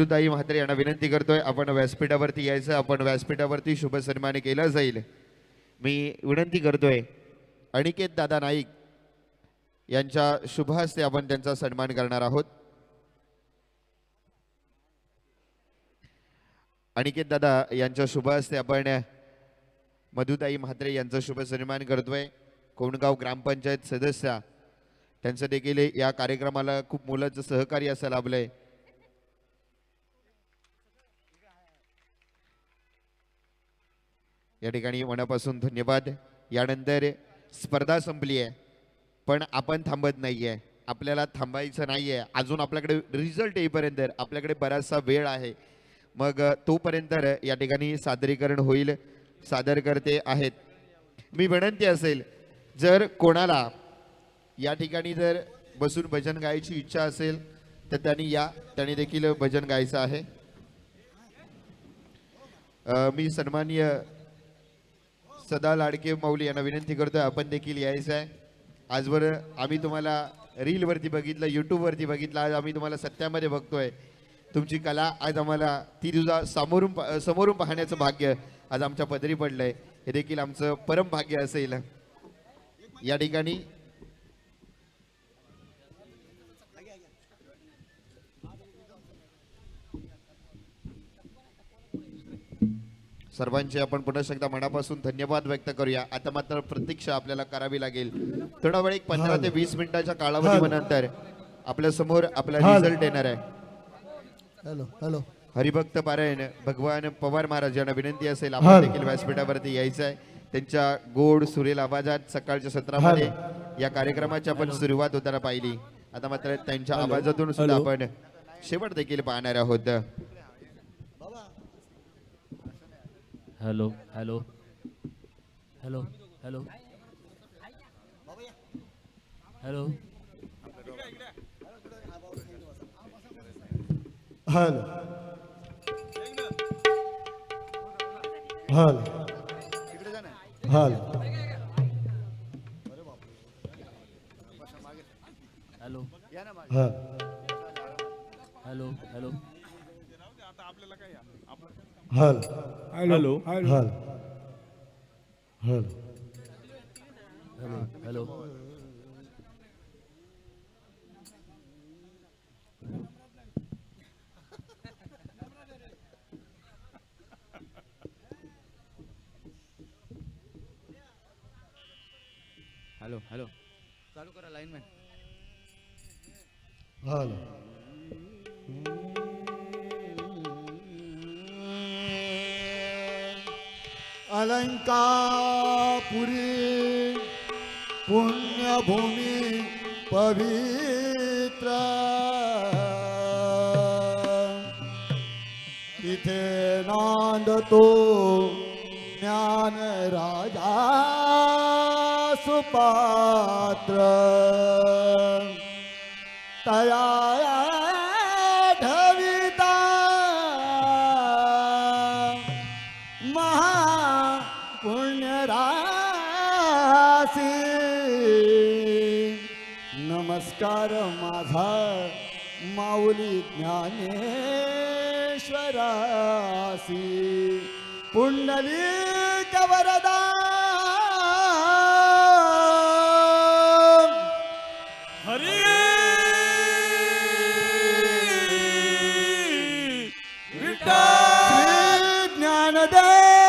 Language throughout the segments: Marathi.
ताई म्हात्रे यांना विनंती करतोय आपण व्यासपीठावरती यायचं. आपण व्यासपीठावरती शुभ सन्मान केला जाईल. मी विनंती करतोय अनिकेत दादा नाईक यांच्या शुभ हस्ते आपण त्यांचा सन्मान करणार आहोत. अनिकेत दादा यांच्या शुभ हस्ते आपण मधुताई म्हात्रे यांचा शुभ सन्मान करतोय. कोंडगाव ग्रामपंचायत सदस्य त्यांचं देखील या कार्यक्रमाला खूप मोलाचं सहकार्य असं लाभलंय. या ठिकाणी मनापासून धन्यवाद. यानंतर स्पर्धा संपली आहे पण आपण थांबत नाहीये. आपल्याला थांबायचं नाहीये. अजून आपल्याकडे रिझल्ट येईपर्यंत आपल्याकडे बराचसा वेळ आहे. मग तोपर्यंत या ठिकाणी सादरीकरण होईल. सादरकर्ते आहेत. मी विनंती असेल जर कोणाला या ठिकाणी जर बसून भजन गायची इच्छा असेल तर त्यांनी देखील भजन गायचं आहे. मी सन्माननीय सदा लाडके माऊली यांना विनंती करतोय आपण देखील यायचं आहे. आजवर आम्ही तुम्हाला रीलवरती बघितलं, यूट्यूबवरती बघितलं, आज आम्ही तुम्हाला सत्यामध्ये बघतोय. तुमची कला आज आम्हाला ती तुझा समोरून पाहण्याचं भाग्य आज आमच्या पदरी पडलंय. हे देखील आमचं परम भाग्य असेल. या ठिकाणी सर्वांचे आपण पुन्हा एकदा मनापासून धन्यवाद व्यक्त करूया. आता मात्र प्रतीक्षा आपल्याला करावी लागेल. थोडा वेळ 15 ते 20 मिनिटाच्या कालावधीनंतर आपल्या समोर आपला रिझल्ट येणार आहे. हॅलो हॅलो हरिभक्त पारायण भगवान पवार महाराज यांना विनंती असेल आपण देखील व्यासपीठावरती यायचं आहे. त्यांच्या गोड सुरेल आवाजात सकाळच्या सत्रामध्ये या कार्यक्रमाची आपण सुरुवात होताना पाहिली. आता मात्र त्यांच्या आवाजातून सुद्धा आपण शेवट देखील पाहणार आहोत. Hello hello hello hello hello hello hello hello hello hello hello hello hello hello hello hello hello hello hello चालू करा लाईनमॅन. हॅलो अलंकापुरी पुण्यभूमी पवित्र तिथे नांदतो ज्ञान राजा सुपात्र तया ढविता महापुण्यरासी नमस्कार माझा माऊली ज्ञानेश्वरासी पुंडलिक वरदा हरी श्री ज्ञानदेव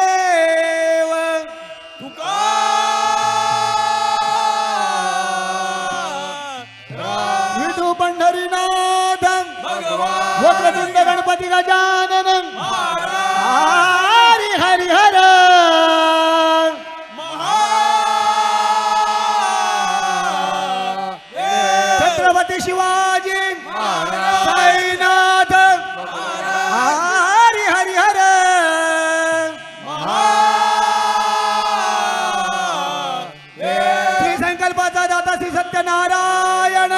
विठू पंढरीनाथ वक्रतुंड गणपती गजानन हरी हरी हर छत्रपती शिवाजी साईनाथ हरी हरी हर श्री संकल्पाचा दाता श्री सत्यनारायण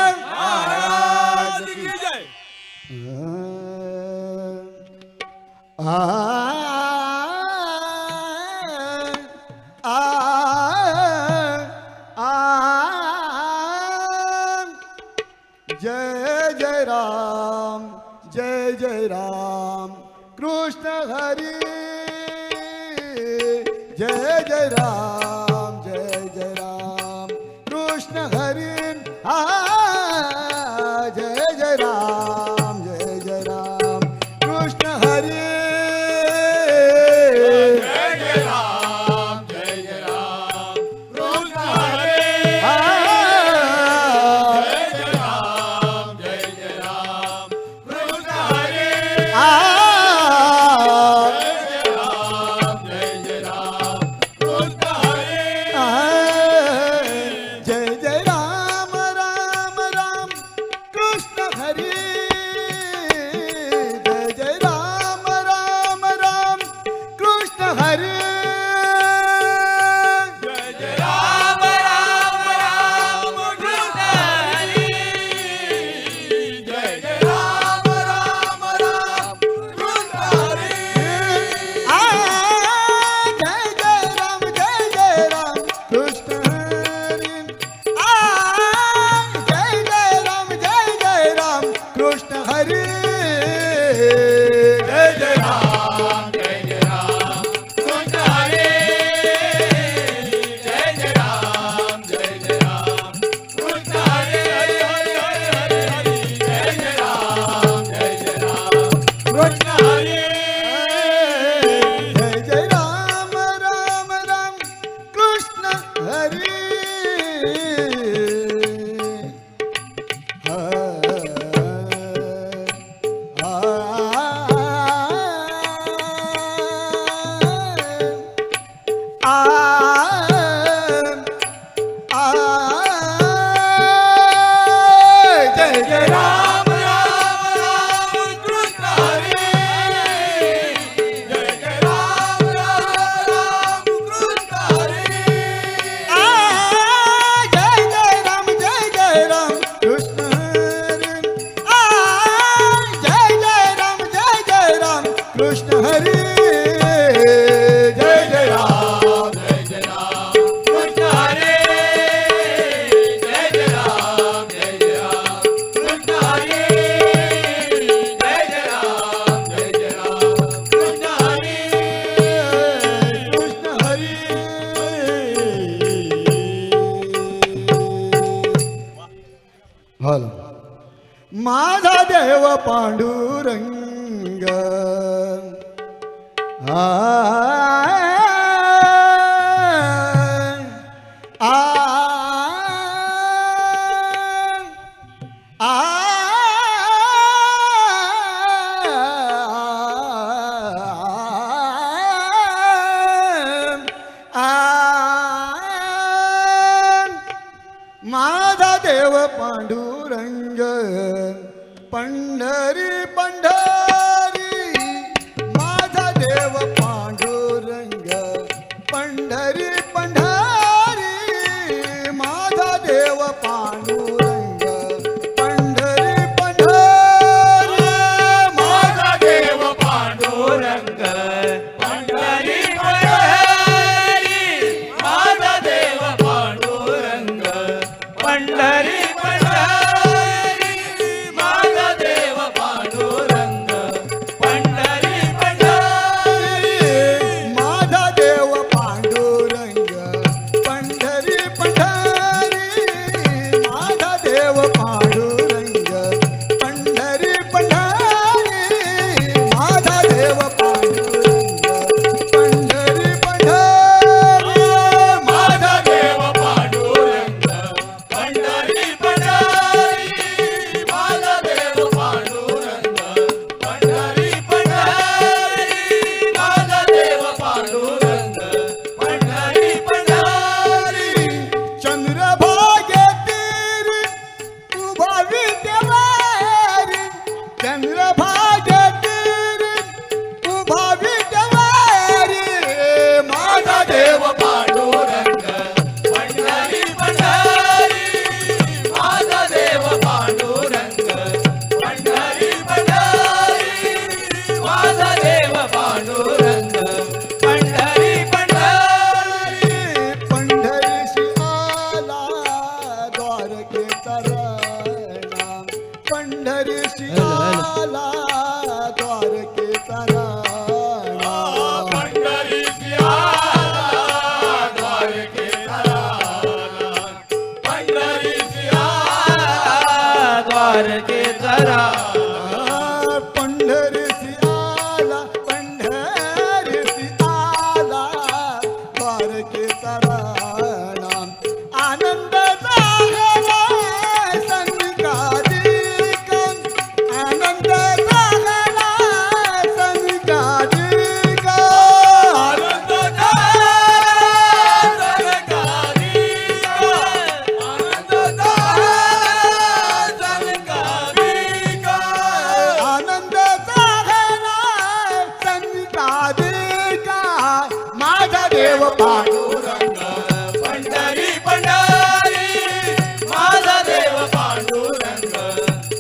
जय जय राम जय जय राम राम कृष्ण हरी जय जय राम कृष्ण हरी जय जय राम कृष्ण हरी जय जय राम राम राम कृष्ण हरी जय जय राम राम राम कृष्ण हरी जय जय राम राम राम कृष्ण हरी जय जय राम राम राम कृष्ण हरी जय जय राम कृष्ण हरी जय राम कृष्ण हरी जय जय राम कृष्ण हरी जय जय राम कृष्ण हरी जय जय राम कृष्ण हरी जय जय राम राम राम कृष्ण हरी जय जय राम राम राम कृष्ण हरी जय जय राम राम कृष्ण हरी जय जय राम कृष्ण हरी जय जय राम कृष्ण हरी जय जय राम कृष्ण हरी जय जय राम कृष्ण हरी जय जय राम कृष्ण हरी कृष्ण हरी हॅलो माझा देव पांडुरंग आ आ आ माझा देव पांडुरंग पंढरी पंढरी माझा देव पांडुरंग पांडुरंग पंढरी पंढरी माझा देव पांडुरंग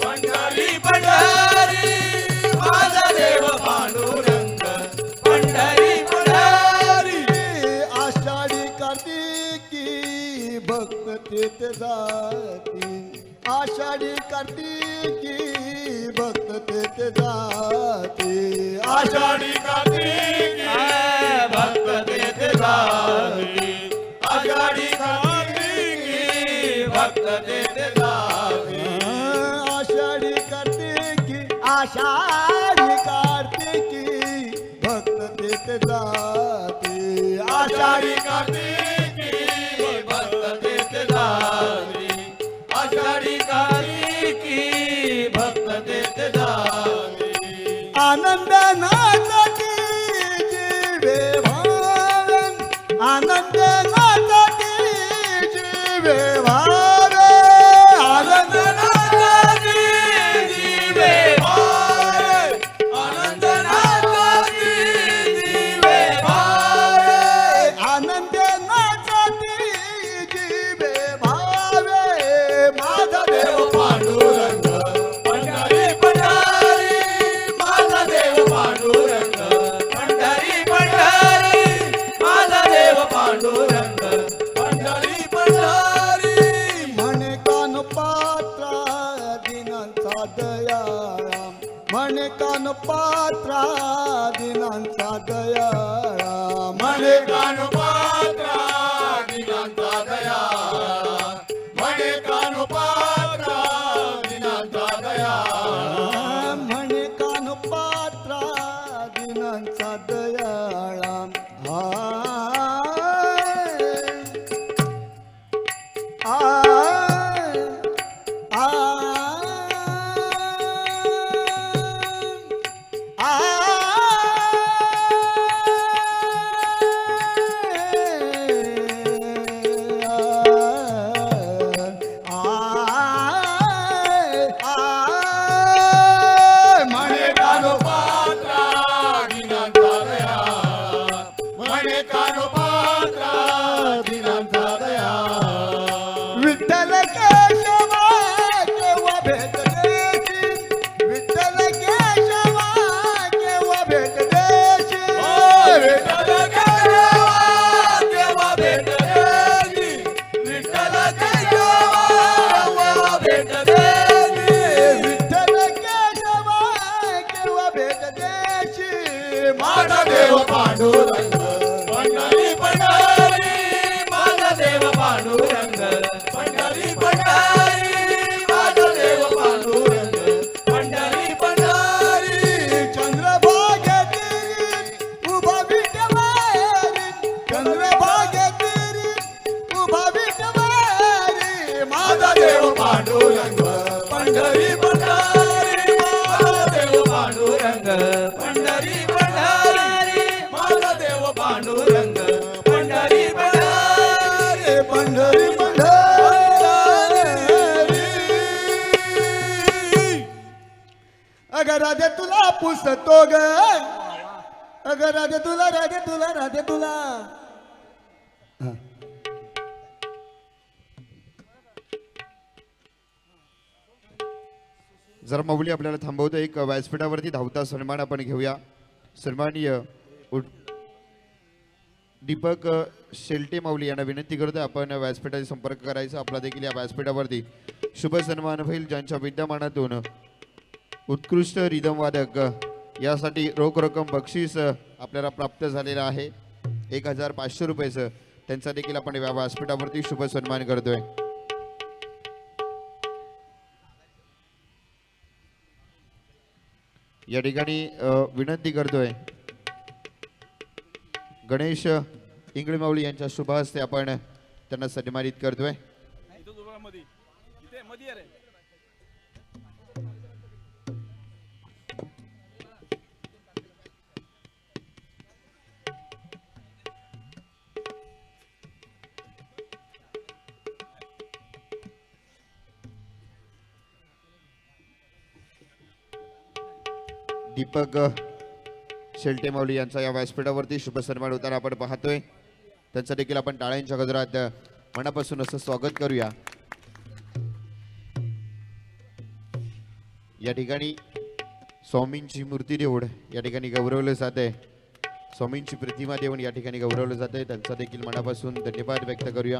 पंढरी पंढरी माझा देव पांडुरंग पंढरी पंढरी आषाढी कार्तिकी भक्त तेथ जाती आषाढी कार्तिकी भक्त तेथ जाती आषाढी कार्तिकी भक्त तेथ जाती आषाढी कार्तिकी भक्त तेथ जाती आषाढी कार्तिकी आषाढी कार्तिकी भक्त तेथ जाती आषाढी कार्तिकी भक्त तेथ जाती आषाढी कार्तिकी भक्त तेथ जाती आनंद नाचती जीवे भावे आनंद नाचती जीवे भावे आनंद नाचती जीवे भावे आनंद नाचती जीवे भावे आनंद नाचती जीवे भावे माझा देव पांडुरंग पंढरी पंढरी माझा देव पांडुरंग पंढरी पंढरी माझा देव पांडुरंग पंढरी पंढरी म्हणे कान पात्रा दिनांचा दयाळा म्हणे कान पात्रा दिनांचा दयाळा म्हणे कान पात्रा दिनांचा दयाळा म्हणे कान पात्रा दिनांचा दयाळा म्हणे कान पात्रा दिनांचा दयाळा म्हणे कानो पात्रा दिनांचा दयाळा म्हणे कानो पात्रा दिनांचा दयाळा विठ्ठल केशवा केव्हा भेट देशी विठ्ठल केशवा केव्हा भेट देशी विठ्ठल केशवा केव्हा भेट देशी विठ्ठल केशवा केव्हा भेट देशी विठ्ठल केशवा केव्हा भेट देशी माझा देव पांडुरंग पंढरी पंढरी माझा देव पांडुरंग पंढरी पंढरी माझा देव पांडुरंग पंढरी पंढरी चंद्रभागेतील उभा विठ्ठलारी चंद्रभागेतील उभा विठ्ठलारी माझा देव पांडुरंग पंढरी पंढरी माझा देव पांडुरंग पंढरी पंढरी माझा देव पांडुरंग पंढरी पंढरी पंढरी पंढरी अगं राधे तुला पुसतो ग अगं राधे तुला राधे तुला राधे तुला जर माऊली आपल्याला थांबवतो एक व्यासपीठावरती धावता सन्मान आपण घेऊया सन्माननीय दीपक शेलटे माऊली यांना विनंती करतोय आपण व्यासपीठाशी संपर्क करायचा आपला देखील या व्यासपीठावरती शुभ सन्मान होईल ज्यांच्या विद्यमानातून उत्कृष्ट रिदम वादक यासाठी रोख रक्कम बक्षीस आपल्याला प्राप्त झालेलं आहे 1500 रुपयाचं त्यांचा देखील आपण या व्यासपीठावरती शुभ सन्मान करतोय या ठिकाणी विनंती करतोय गणेश इंगळे माऊली यांच्या शुभ हस्ते आपण त्यांना सन्मानित करतोय दीपक शेलटे माऊली यांचा या व्यासपीठावरती शुभ सन्मान होताना आपण पाहतोय त्यांचं देखील आपण टाळ्यांच्या गजरात मनापासून असं स्वागत करूया. या ठिकाणी स्वामींची मूर्ती देऊन या ठिकाणी गौरवलं जाते. स्वामींची प्रतिमा देऊन या ठिकाणी गौरवलं जाते. त्यांचा देखील मनापासून धन्यवाद व्यक्त करूया.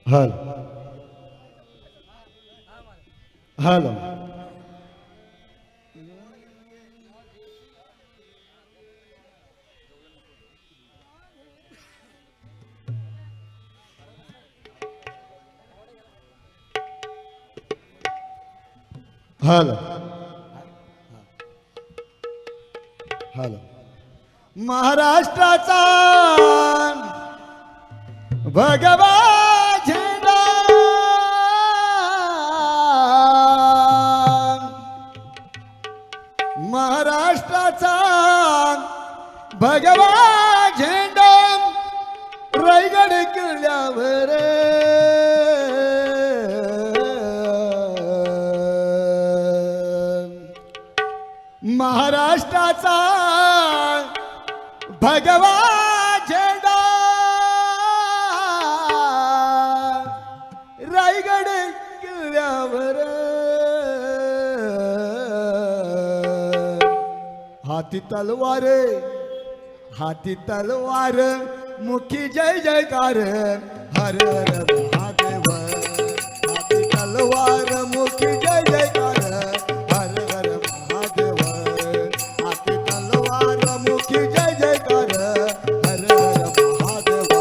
हॅलो हॅलो हॅलो हॅलो महाराष्ट्राचा भगवा झेंडा महाराष्ट्राचा भगवा झेंडा रायगड किल्ल्यावर महाराष्ट्राचा भगवा झेंडा रायगड किल्ल्यावर हाती तलवार मुखी जय जयकार हर हर महादेव हाती तलवार मुखी जय जयकार हर हर महादेव हाती तलवार मुखी जय जयकार हर हर महादेव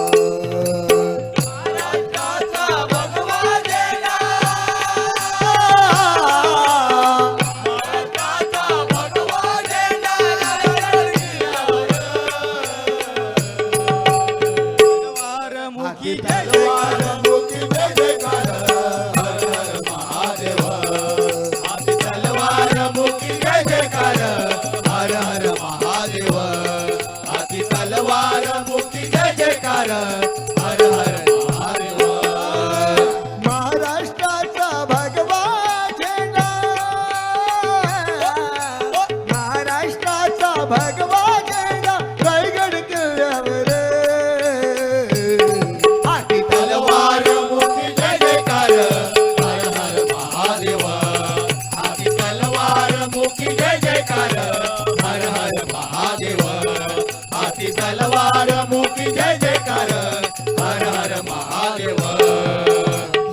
महाराष्ट्राचा भगवा झेंडा महाराष्ट्राचा भगवा झेंडा मुखी तलवार मुखी जय जयकार हर हर महादेव हाती तलवार मुखी जय जयकार हर हर महादेव हाती तलवार मुखी जय जयकार हर हर महादेव महाराष्ट्राचा भगवा झेंडा महाराष्ट्राचा भगवा झेंडा रायगड किल्ल्यावर हाती तलवार मुखी जय जयकार हर हर महादेव हाती तलवार मुखी जय जयकार हर हर महादेव हाती तलवार मुखी जय जयकार हर हर महादेव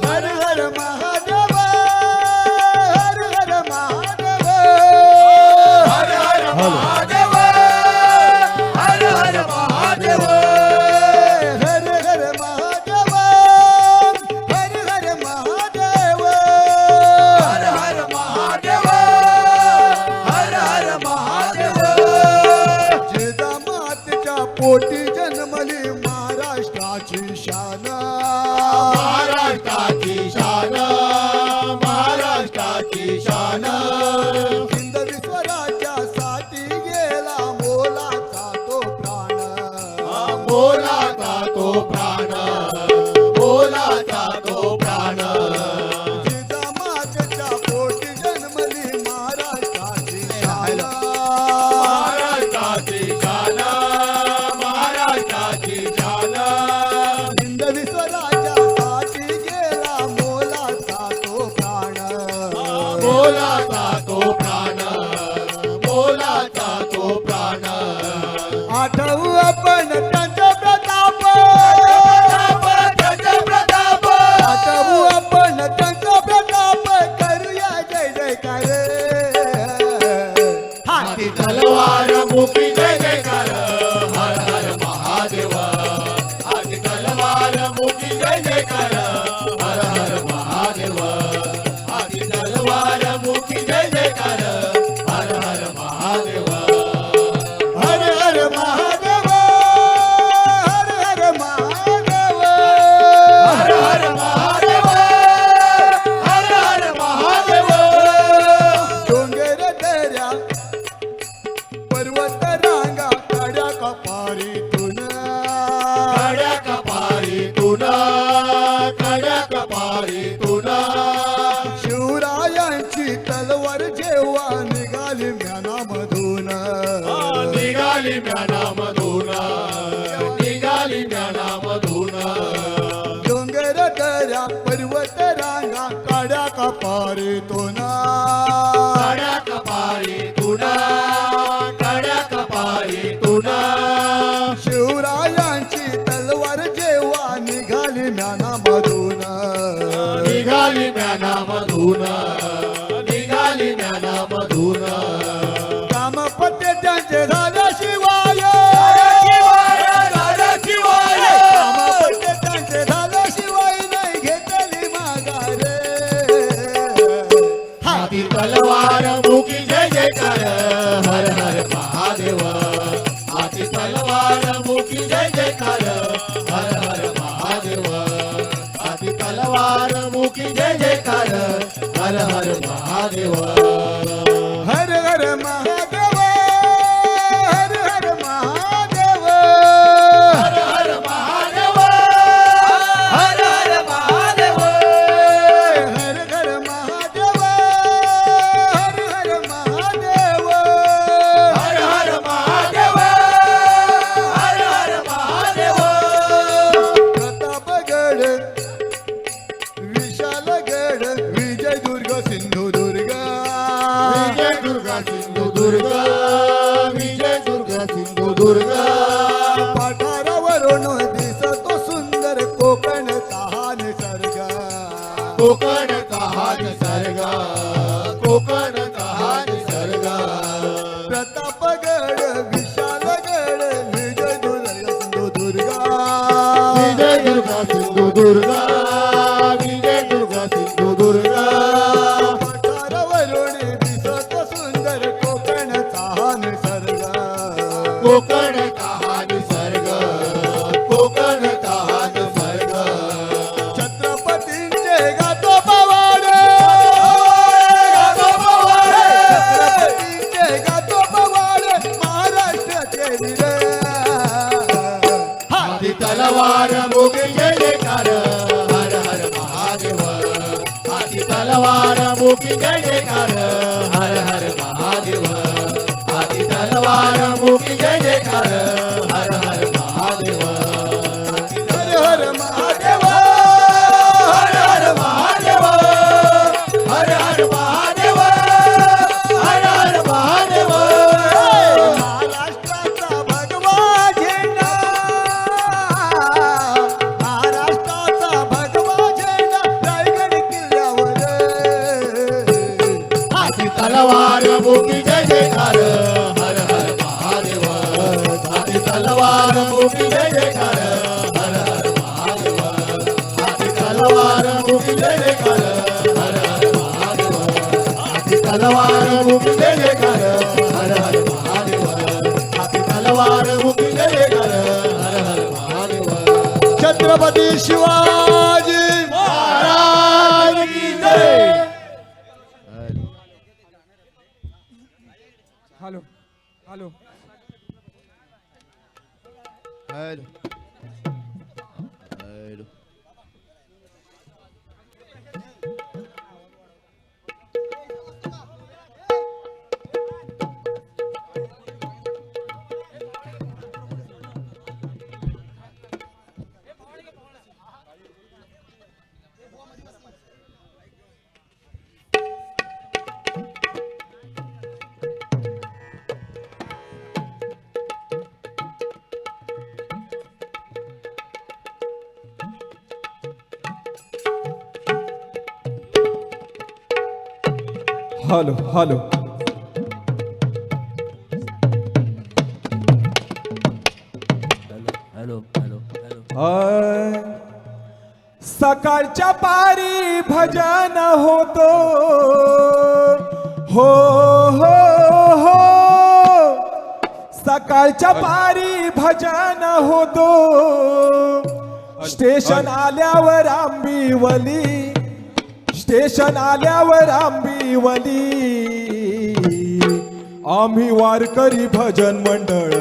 हर हर महादेव हर हर महादेव हर हर महादेव हर हर महादेव हर हर महादेव हर हर महादेव हर हर महादेव हर हर महादेव जिजामातेच्या पोटी जन्मली महाराष्ट्राची शान महाराष्ट्राची शान महाराष्ट्राची शान हिंदवी स्वराज्यासाठी गेला मोलाचा तो प्राण मोलाचा तो प्राण मोलाचा तो प्राण जिजामातेच्या पोटी जन्मली महाराष्ट्राची शान महाराष्ट्राची शान महाराष्ट्राची शान हिंदवी स्वराज्यासाठी गेला मोलाचा तो प्राण मोलाचा तो प्राण मोलाचा तो प्राण आठवू आपण त्यांचा प्रताप त्यांचा प्रताप आठवू आपण त्यांचा प्रताप करूया जय जयकार हाती तलवार मुखी जय जयकार हर हर महादेव हाती तलवार मुखी जय जयकार हर हर महादेव हाती तलवार मुखी जय जयकार हर हर महादेव हर हर महादेव हर हर महादेव हर हर महादेव हर हर महादेव डोंगर दऱ्या पर्वत रांगा कड्या कपारीतून निघाली ज्ञानामधून निघाली ज्ञानामधून डोंगर दऱ्या पर्वत रांगा काड्या कपारीतून काड्या कपारीतून काड्या कपारीतून शिवरायांची तलवार जेव्हा निघाली ज्ञानामधून निघाली ज्ञानामधून निघाली ज्ञानामधून कामपत्ते त्यांचे झाल्याशिवाय कामपत्ते त्यांचे झाल्याशिवाय नाही घेतली माघारे हाती तलवार मुकी जय जयकार हर हर महादेव हाती तलवार मुकी जय जयकार हर हर महादेव हाती तलवार मुकी जय जयकार हर हर महादेव हर हर महादेव हर हर महादेव हर हर महादेव हर हर महादेव हर हर महादेव हर हर महादेव हर हर महादेव हर हर महादेव प्रतापगड विशालगड विजयदुर्ग सिंधुदुर्ग विजय दुर्गा सिंधुदुर्ग विजय दुर्गा सिंधुदुर्ग पठारावरून दिसतो सुंदर कोकणचा हा निसर्ग कोकण हा निसर्ग कोकण हा निसर्ग प्रतापगड विशालगड विजयदुर्ग सिंधुदुर्ग विजय दुर्गा सिंधुदुर्ग विजय दुर्गा सिंधुदुर्ग पठारावरून दिसतो सुंदर कोकणचा हा निसर्ग कोकण हा निसर्ग कोकण हा निसर्ग छत्रपतींचे गातो पवाड छत्रपतींचे गातो पवाड महाराष्ट्राचे वीर हाती तलवार मुकी जय जयकार हर हर महादेव हाती तलवार मुकी जय जयकार हर हर महादेव हाती तलवार मुकी जय जयकार हर हर महादेव हर हर महादेव हर हर महादेव हर हर महादेव हर हर महादेव महाराष्ट्राचा भगवा झेंडा महाराष्ट्राचा भगवा झेंडा रायगड किल्ल्यावर हाती तलवार मुकी जय जयकार हर हर महादेव हाती तलवार मुकी जय जयकार हर हर महादेव हाती तलवार मुकी जय जयकार हर हर महादेव हाती तलवार मुकी जय जयकार हर हर महादेव हाती तलवार मुकी जय जयकार हर हर महादेव छत्रपती शिवाजी महाराज की जय hello hello hello hello hello hello hello hello hello सकाळच्या पारी भजन होतो हो हो हो सकाळच्या पारी भजन होतो स्टेशन आल्यावर आंबिवली स्टेशन आल्यावर आंबिवली आम्ही वारकरी भजन मंडळ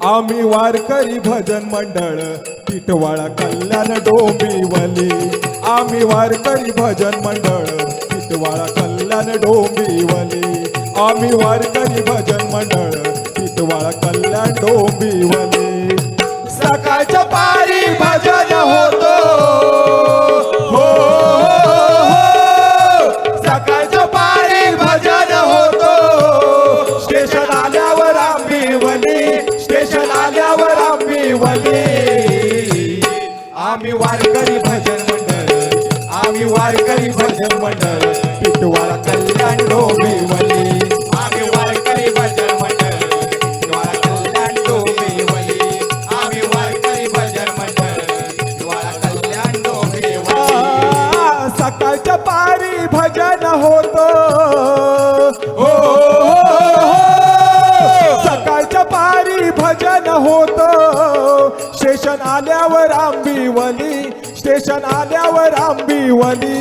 आम्ही वारकरी भजन मंडळ टिटवाळा कल्याण डोंबिवली आम्ही वारकरी भजन मंडळ टिटवाळा कल्याण डोंबिवली आम्ही वारकरी भजन मंडळ टिटवाळा कल्याण डोंबिवली सकाळच्या पारी भजन होतो हो, सकाळच्या पारी भजन होतो स्टेशन आल्यावर आंबिवली स्टेशन आल्यावर आंबिवली आम्ही वारकरी भजन मंडळ आम्ही वारकरी भजन मंडळ टिटवाळा कल्याण डोंबिवली आम्ही वारकरी भजन मंडळ टिटवाळा कल्याण डोंबिवली आम्ही वारकरी भजन मंडळ टिटवाळा कल्याण डोंबिवली सकाळच्या पारी भजन होतो हो, सकाळच्या पारी भजन होतो स्टेशन आल्यावर आंबिवली स्टेशन आल्यावर आंबिवली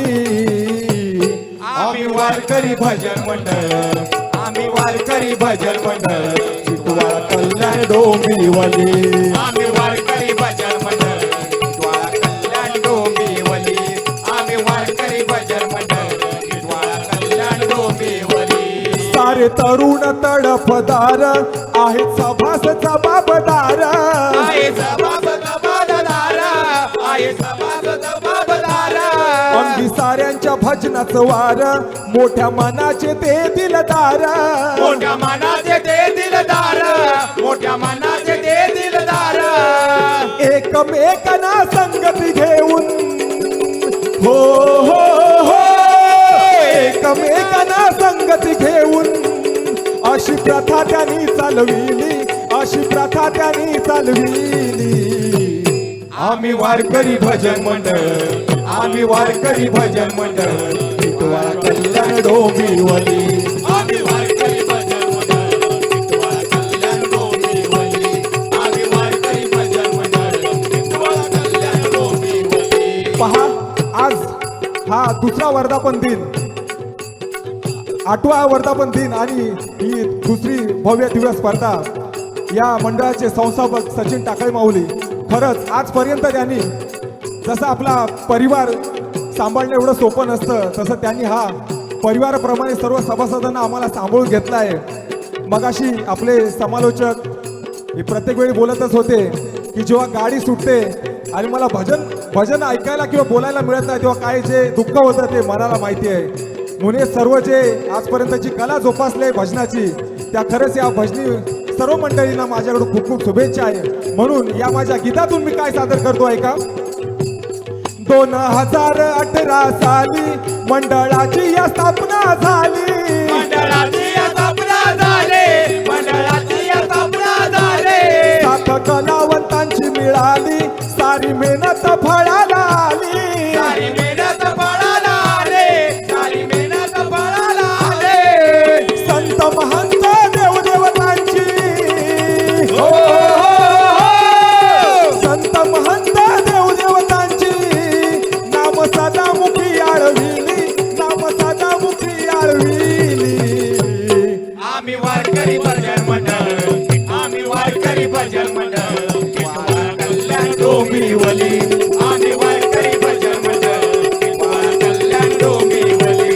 आम्ही वारकरी भजन मंडळ आम्ही वारकरी भजन मंडळ टिटवाळा कल्याण डोंबिवली आम्ही वारकरी भजन मंडळ टिटवाळा कल्याण डोंबिवली आम्ही वारकरी भजन मंडळ टिटवाळा कल्याण डोंबिवली सारे तरुण तडफदार आहेत सभास जबाबदार आहे सभास जबाबदार आहे सभास जबाबदार अगदी साऱ्यांच्या भजनाचं वार मोठ्या मनाचे ते दिलदार मोठ्या मनाचे ते दिलदार मोठ्या मनाचे ते दिलदार एकमेकांना संगती घेऊन हो हो हो एकमेकांना संगती घेऊन अशी प्रथा त्यांनी चालविली अशी प्रथा त्यांनी चालविली आम्ही वारकरी भजन मंडळ आम्ही वारकरी भजन मंडळ टिटवाळा कल्याण डोंबिवली आम्ही वारकरी भजन मंडळ टिटवाळा कल्याण डोंबिवली आम्ही वारकरी भजन मंडळ टिटवाळा कल्याण डोंबिवली पहा आज हा दुसरा वर्धापन दिन 8वा वर्धापन दिन आणि ही दुसरी भव्य दिव्य स्पर्धा या मंडळाचे संस्थापक सचिन टाकळे माऊली खरंच आजपर्यंत त्यांनी जसं आपला परिवार सांभाळणं एवढं सोपं नसतं तसं त्यांनी हा परिवाराप्रमाणे सर्व सभासदांना आम्हाला सांभाळून घेतला आहे मगाशी आपले समालोचक हे प्रत्येक वेळी बोलतच होते की जेव्हा गाडी सुटते आणि मला भजन ऐकायला किंवा बोलायला मिळत नाही तेव्हा काय जे दुःख होतं ते मनाला माहिती आहे म्हणून सर्व जे आजपर्यंतची कला जोपासली भजनाची त्या खरंच या भजनी सर्व मंडळींना माझ्याकडून खूप खूप शुभेच्छा आहे म्हणून या माझ्या गीतातून मी काय सादर करतो ऐका 2018 साली मंडळाची या स्थापना झाली मंडळाची या स्थापना झाली मंडळाची या स्थापना झाली 7 कलावंतांची मिळाली सारी मेहनत फळाला आली सारी मेहनत फळाला आली सारी मेहनत फळाला आली संत महंत देवदेवतांची हो संत महंत देवदेवतांची नाम सदामुखी आळविली नाम सदामुखी आळविली आम्ही वारकरी भजन मंडळ आम्ही वारकरी भजन मंडळ टिटवाळा कल्याण डोंबिवली आम्ही वारकरी भजन मंडळ टिटवाळा कल्याण डोंबिवली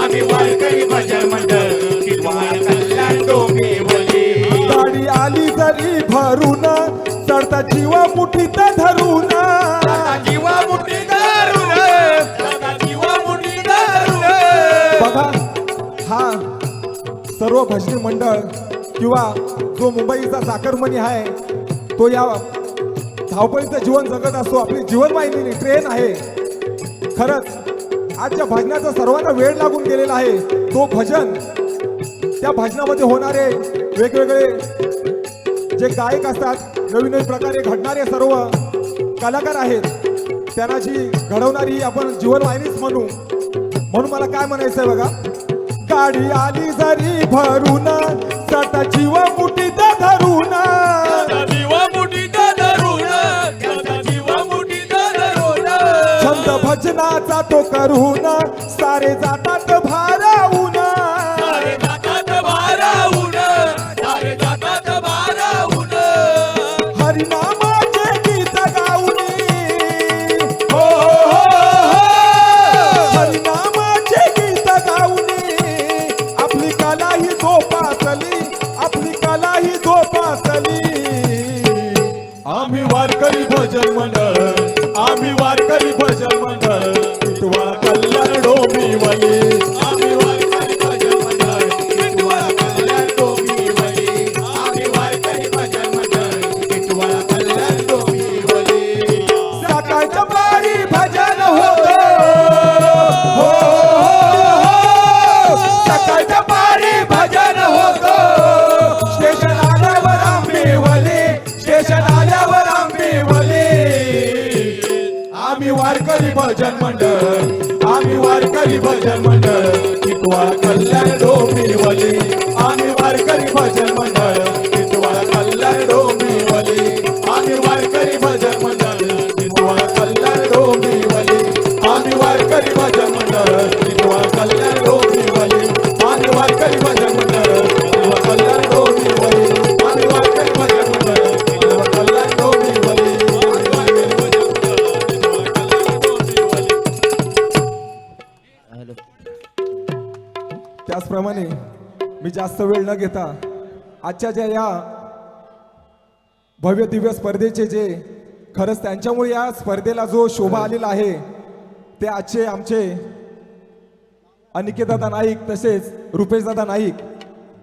आम्ही वारकरी भजन मंडळ टिटवाळा कल्याण डोंबिवली गाडी आली जरी भरून चढता जीव मुठीत धरून जीव मुठीत धरून जीव मुठीत धरून बघा हा सर्व भजनी मंडळ किंवा जो मुंबईचा चाकरमनी आहे तो या धावपळीचं जीवन जगत असतो आपली जीवनवाहिनी ट्रेन आहे खरंच आजच्या भजनाचा सर्वांना वेळ लागून गेलेला आहे तो भजन त्या भजनामध्ये होणारे वेगवेगळे जे गायक असतात नवीन नवीन प्रकारे घडणारे सर्व कलाकार आहेत त्यांना जी घडवणारी आपण जीवनवाहिनीच म्हणून मला काय म्हणायचं आहे बघा गाडी आली जरी भरून चढता जीव मुठीत धरून जीव मुठीत धरून जीव मुठीत धरून छंद भजनाचा तो करून सारे जातात भारावून सारे जातात भारावून सारे जातात भारावून हरिनामाचे गीत गाऊन हो हरिनामाचे गीत गाऊन आपली कला ही जोपासली आपली कला ही जोपासली भजन मंडळ आम्ही वारकरी भजन मंडळ टिटवाळा कल्याण डोंबिवली आम्ही वारकरी भजन मंडळ टिटवाळा कल्याण डोंबिवली आम्ही वारकरी भजन मंडळ टिटवाळा कल्याण डोंबिवली सकाळच्या पारी भजन होत हो सकाळच्या पारी भजन होत स्टेशन आल्यावर आंबेवली स्टेशन आल्यावर आंबेवली आम्ही वारकरी भजन मंडळ आम्ही वारकरी भजन मंडळ टिटवाळा कल्याण डोंबिवली आम्ही वारकरी भजन मंडळ टिटवाळा कल्याण डोंबिवली आम्ही वारकरी भजन मंडळ टिटवाळा कल्याण डोंबिवली आम्ही वारकरी भजन मंडळ टिटवाळा कल्याण डोंबिवली आम्ही वारकरी भजन मंडळ टिटवाळा कल्याण डोंबिवली आम्ही वारकरी भजन मंडळ टिटवाळा कल्याण डोंबिवली आम्ही वारकरी भजन मंडळ टिटवाळा कल्याण डोंबिवली त्याचप्रमाणे मी जास्त वेळ न घेता आजच्या ज्या या भव्य दिव्य स्पर्धेचे जे खरंच त्यांच्यामुळे या स्पर्धेला जो शोभा आलेला आहे ते आजचे आमचे अनिकेतदादा नाईक तसेच रुपेशदादा नाईक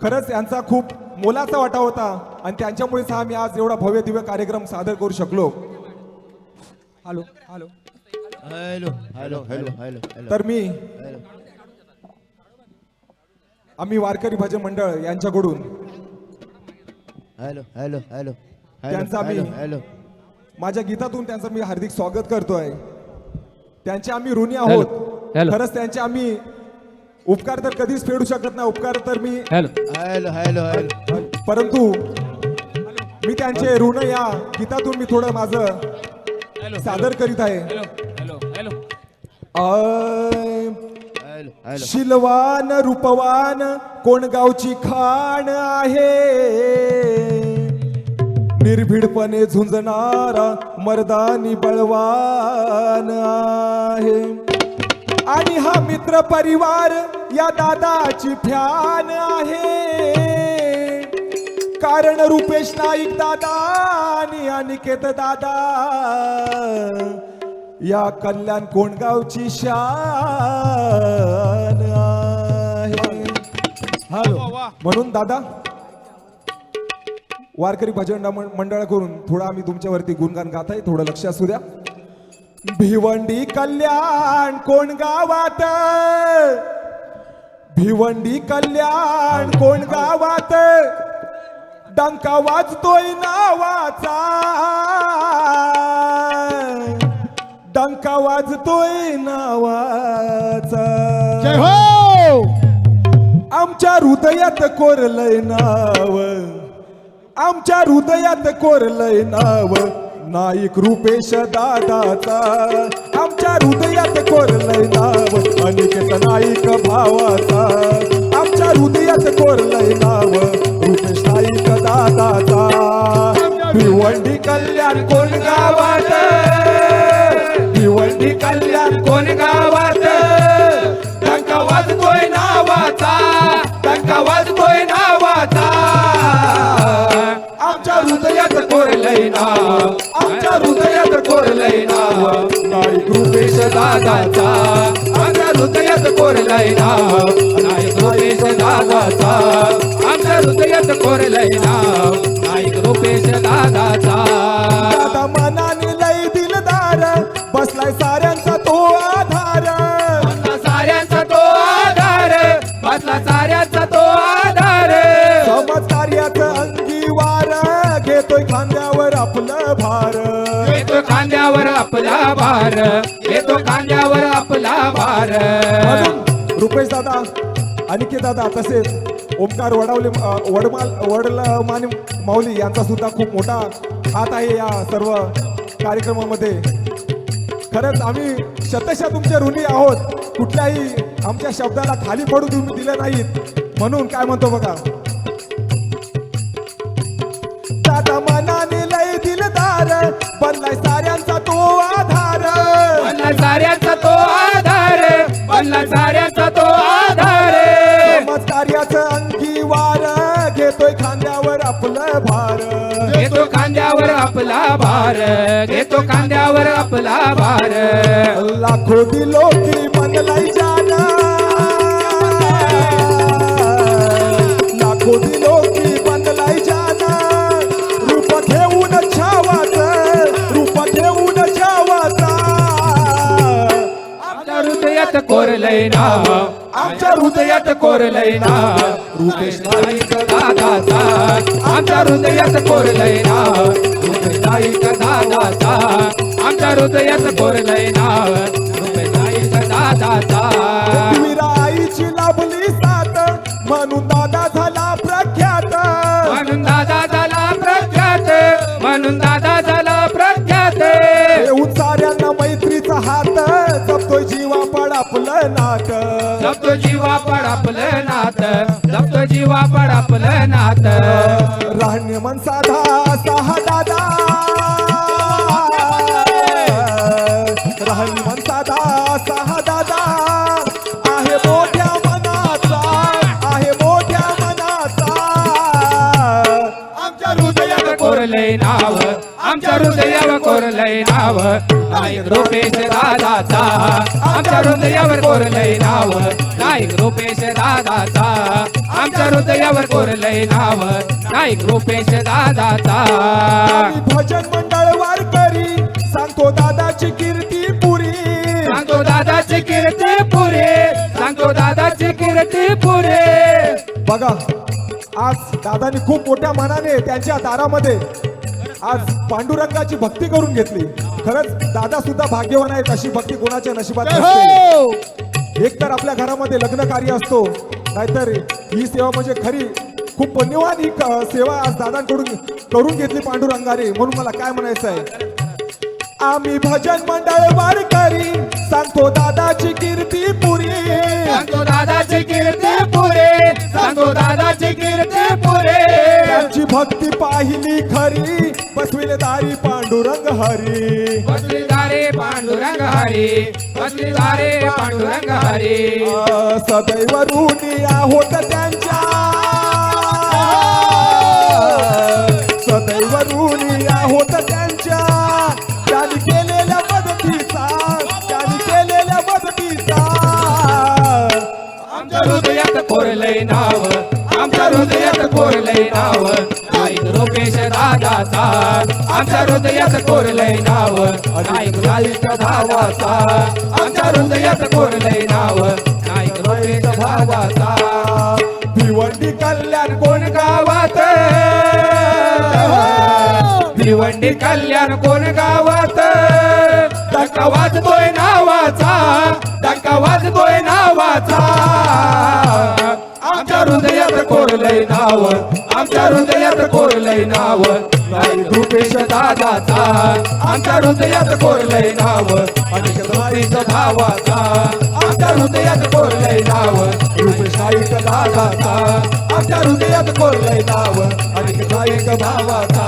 खरंच यांचा खूप मोलाचा वाटा होता आणि त्यांच्यामुळेच आम्ही आज एवढा भव्य दिव्य कार्यक्रम सादर करू शकलो. Hello hello hello hello hello hello hello तर मी आम्ही वारकरी भजन मंडळ यांच्याकडून हॅलो हॅलो हॅलो त्यांचा मी हॅलो माझ्या गीतातून त्यांचं मी हार्दिक स्वागत करतोय. त्यांचे आम्ही ऋणी आहोत. खरंच त्यांचे आम्ही उपकार तर कधीच फेडू शकत नाही. उपकार तर मी हॅलो हॅलो हॅलो परंतु मी त्यांचे ऋण या गीतातून मी थोडं माझं सादर करीत आहे. शिलवान रूपवान कोण गावची खाण आहे निर्भीडपणे झुंजणारा मर्दानी बळवान आहे आणि हा मित्र परिवार या दादाची फॅन आहे कारण रुपेश नाईक दादा आणि अनिकेत दादा या कल्याण कोंडगावची शान आहे. म्हणून दादा वारकरी भजन मंडळाकडून थोडा आम्ही तुमच्यावरती गुणगान गात आहे. थोडं लक्ष असू द्या. भिवंडी कल्याण कोंडगावात भिवंडी कल्याण कोंडगावात डंका वाजतोय नावाचा डंका वाजतोय नावाचा जय हो आमच्या हृदयात कोरलंय नाव आमच्या हृदयात कोरलंय नाव नाईक रुपेश दादाचा आमच्या हृदयात कोरलंय नाव अनिकेत नाईक भावाचा आमच्या हृदयात कोरलंय नाव रुपेश नाईक दादाचा भिवंडी कल्याण कोंडगावात भिवंडी कल्याण कोंडगावात डंका वाजतोय नावाचा डंका वाजतोय नावाचा आमच्या हृदयात कोरलंय नाव आमच्या हृदयात कोरलंय नाव नाईक रुपेश दादाचा आमच्या हृदयात कोरलंय नाव नाईक रुपेश दादाचा आमच्या हृदयात कोरलंय नाव नाईक रुपेश दादाचा दादा मनाने लय दिलदार बसलाय साऱ्यांचा तो आधार साऱ्यांचा तो आधार बसला साऱ्यांचा तो आधार समाज कार्याचं अंगीवार घेतोय खांद्यावर आपलं भार येतो खांद्यावर आपला भार येतो खांद्यावर आपला भार रुपेश दादा अनिकेत दादा तसेच ओमकार वडवले वडला माने माऊली यांचा सुद्धा खूप मोठा हात आहे या सर्व कार्यक्रमामध्ये. खरंच आम्ही शतशः तुमचे ऋणी आहोत. कुठल्याही आमच्या शब्दाला खाली पडू तुम्ही दिलं नाहीत. म्हणून काय म्हणतो बघा दादा मनाने लय दिलदार बनलाय साऱ्यांचा तो आधार बनला साऱ्यांचा तो आधार बनला साऱ्यांचा तो आधार समाज कार्याचं अंगीवार घेतोय खांद्यावर आपलं भार भार घेतो खांद्यावर आपला भार घेतो खांद्यावर आपला भार लाखो दिलो की बनलाई जाना लाखो दिलो की बनलाई जाना रूप घेऊन छावाच रूप घेऊन छावाचा आमच्या हृदयात कोरलंय नाव आमच्या हृदयात कोरलंय नाव रुपेश नाईक दादाचा आमच्या हृदयात कोरलंय नाव रुपेश नाईक दादाचा आमच्या हृदयात कोरलंय नाव रुपेश नाईक दादाचा आईची लाभली साथ म्हणून दादा झाला प्रख्यात म्हणून दादा झाला प्रख्यात म्हणून दादा झाला प्रख्यात येऊन साऱ्यांना मैत्रीचा हात जपतोय जीवा पड आपलं नाट जपतो जीवा पड आपलं नात जपतो जीवा पड आपलं नात राहण्य मन साधा सहा दादा राहण्य मन साधा सहा दादा आहे मोठ्या मनाचा आहे मोठ्या मनाचा आमच्या हृदयावर कोरलंय नाव आमच्या हृदयावर कोरलंय नाव नाईक रुपेश दादाचा आमच्या हृदयावर कोरलंय नाव नाईक रुपेश दादाचा आमच्या हृदयावर कोरलंय नाव नाईक रुपेश दादाचा आम्ही भजन मंडळ वारकरी सांगतो दादाची कीर्ती पुरी सांगतो दादाची कीर्ती पुरे सांगतो दादाची कीर्ती पुरे बघा आज दादानी खूप मोठ्या मनाने त्यांच्या दारामध्ये आज पांडुरंगाची भक्ती करून घेतली खरंच दादा सुद्धा भाग्यवान आहेत अशी भक्ती कोणाच्या नशिबात नसते एक तर आपल्या घरामध्ये लग्न कार्य असतो नाहीतर ही सेवा म्हणजे खरी खूप पुण्यवान ही सेवा आज दादांकडून करून घेतली पांडुरंगाने म्हणून मला काय म्हणायचं आहे आम्ही भजन मंडळ वारकरी सांगतो दादाची कीर्ती पुरी सांगतो दादाची कीर्ती पुरे सांगतो दादाची कीर्ती पुरे त्यांची भक्ती पाहिली खरी बसविले दारी पांडुरंग हरी बसली दारे पांडुरंग हरी बसली दारे पांडुरंग हरी सदैव ऋणी आहोत त्यांच्या सदैव ऋणी आहोत त्यांच्या त्यांनी केलेल्या मदतीचा त्यांनी केलेल्या मदतीचा आमच्या हृदयात कोरलंय नाव आमच्या हृदयात कोरलंय नाव नाईक रुपेश दादाचा आमच्या हृदयात कोरलंय नाव नाईक नाईक भावाचा आमच्या हृदयात कोरलंय नाव नाईक रुपेश भावाचा भिवंडी कल्याण कोण गावात भिवंडी कल्याण कोण गावात डंका वाजतोय नावाचा डंका वाजतोय नावाचा आमच्या हृदयात कोरलंय नाव आमच्या हृदयात कोरलंय नाव नाईक रुपेश दादाचा आमच्या हृदयात कोरलंय नाव अनेक नाईक भावाचा आमच्या हृदयात कोरलंय नाव रुपेश नाईक दादाचा आमच्या हृदयात कोरलंय नाव अनेक नाईक भावाचा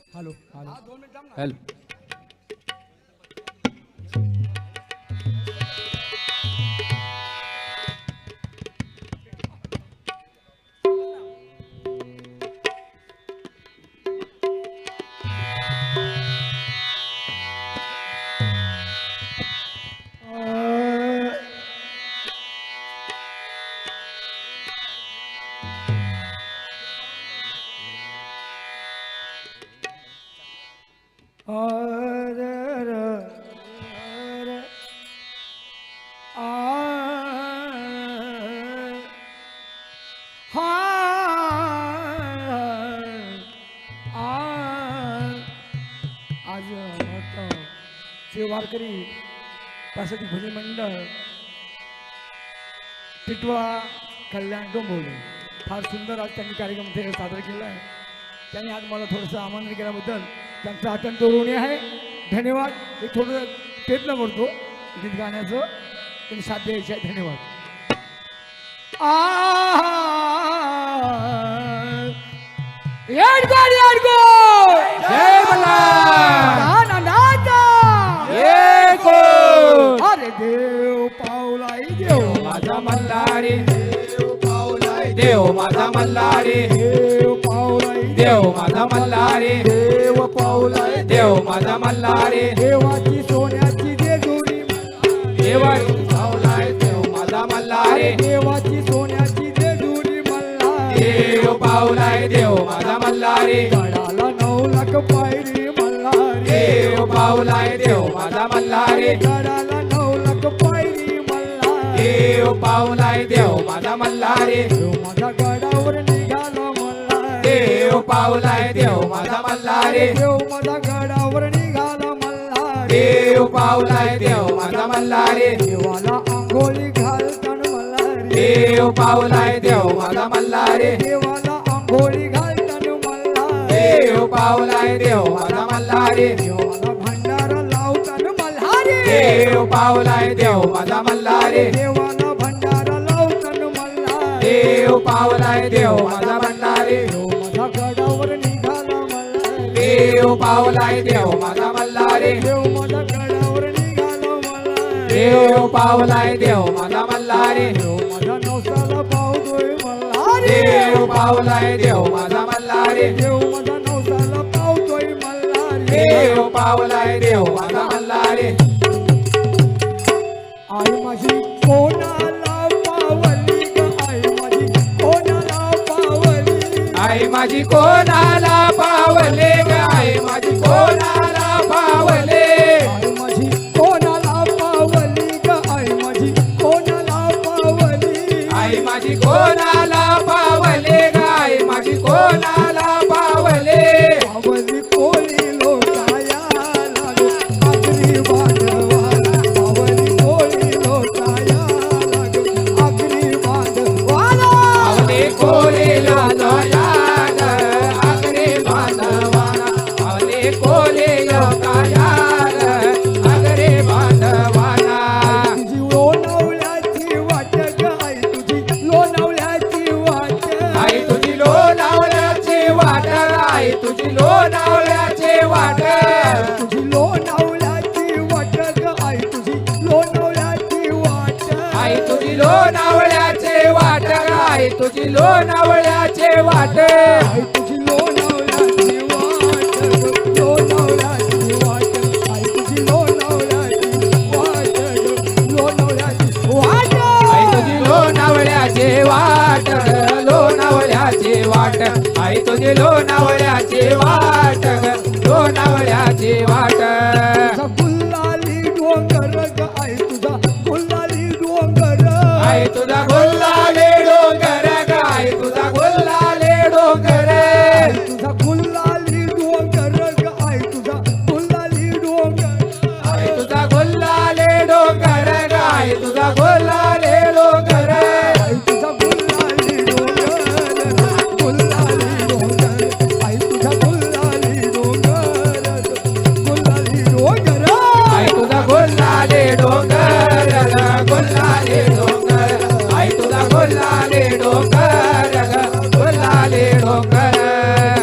हॅलो हॅलो वारकरी प्रासादिक भजन मंडळ टिटवा कल्याण डोंबिवली फार सुंदर आज त्यांनी कार्यक्रम इथे सादर केला आहे. त्यांनी आज मला थोडंसं आमंत्रण केल्याबद्दल त्यांचा अत्यंत ऋणी आहे. धन्यवाद. एक थोडं प्रयत्न करतो गीत गाण्याचं त्यांनी साथ द्यायचे आहे. धन्यवाद. जय मल्हार. अरे देव पावलाई देव माझा मल्हारी देव पावलाय देव माझा मल्हारी देव पावलाई देव माझा मल्हारी देव पावलाई देव माझा मल्हारी देवाची सोन्याची जेजुरी देवाची पावलाय देव माझा मल्हारी देवाची सोन्याची जेजुरी मल्हारी देव पावलाय देव माझा मल्हारी गडाला 9 लाख पायरी मल्हारी देव पावलाय देव माझा मल्हारी गडाला 9 लाख पायरी मल्हारी देव पावलाय देव माझा मल्हारी देव माझ्या गडावर निघाला मल्हारी देव पावलाय देव माझा मल्हारी देव माझ्या गडावर निघाला मल्हारी देव पावलाय देव माझा मल्हारी देवाला आंघोळी घालताना मल्हारी देव पावलाय देव माझा मल्हारी देवाला आंघोळी घालताना मल्हारी देव पावलाय देव माझा मल्हारी देवाला भंडारा लावताना मल्हारी देव पावलाय देव माझा मल्हारी देवाला भंडारा लावताना मल्हारी देव पावलाय देव माझा मल्हारी देव माझ्या गडावर निघाला मल्हारी देव पावलाय देव माझा मल्हारी देव माझ्या गडावर निघाला मल्हारी देव पावलाय देव माझा मल्हारी देव माझ्या नवसाला पावतोय मल्हारी देव पावलाय देव माझा मल्हारी देव माझ्या नवसाला पावतोय मल्हारी देव पावलाय देव माझा मल्हारी आई माझी कोणाला पावली ग आई माझी कोणाला पावली आई माझी कोणाला पावले ग आई माझी कोणाला पावले आई माझी कोणाला पावली ग आई माझी कोणाला पावली आई माझी कोणाला पावले ग आई माझी कोणाला पावले पावली कोळी लोकाया लागो आगरी बांधवाला पावली कोळी लोकाया लागो आगरी बांधवाला पावले कोले लोकाया आगरे बांधवाना पावले कोले लोकाया आगरे बांधवाना तुझी लोणावळ्याची वाट ग आई तुझी लोणावळ्याची वाट आई तुझी लोणावळ्याची वाट आई तुझी लोणावळ्याची वाट तुझी लोणावळ्याची वाट ग आई तुझी लोणावळ्याची वाट आई तुझी लोणावळ्याचे वाट आई तुझी लोणावळ्याचे वाट आई तुझी लोणावळ्याची वाट ग, लोणावळ्याची वाट आई तुझी लोणावळ्याची वाट ग, लोणावळ्याची वाट आई तुझी लोणावळ्याचे वाट लोणावळ्याचे वाट आई तुझी लोणावळ्याचे वाट लोणावळ्याचे वाट तुझा गुल्लाली डोंगर ग आई तुझा गुल्लाली डोंगर आई तुझा गुल्लाले डोंगर ग आई तुझा गुल्लाले डोंगर तुझा गुल्लाली डोंगर ग आई तुझा गुल्लाली डोंगर आई तुझा गुल्लाले डोंगर ग आई तुझा गुल्लाले डोंगर आई तुझा गुल्लाली डोंगर गुल्लाली डोंगर आई तुझा गुल्लाली डोंगर गुल्लाली डोंगर आई तुझा गुल्लाले डोंगर गुल्लाले डोंगर आई तुझा गुल्लाले डोंगर गुल्लाले डोंगर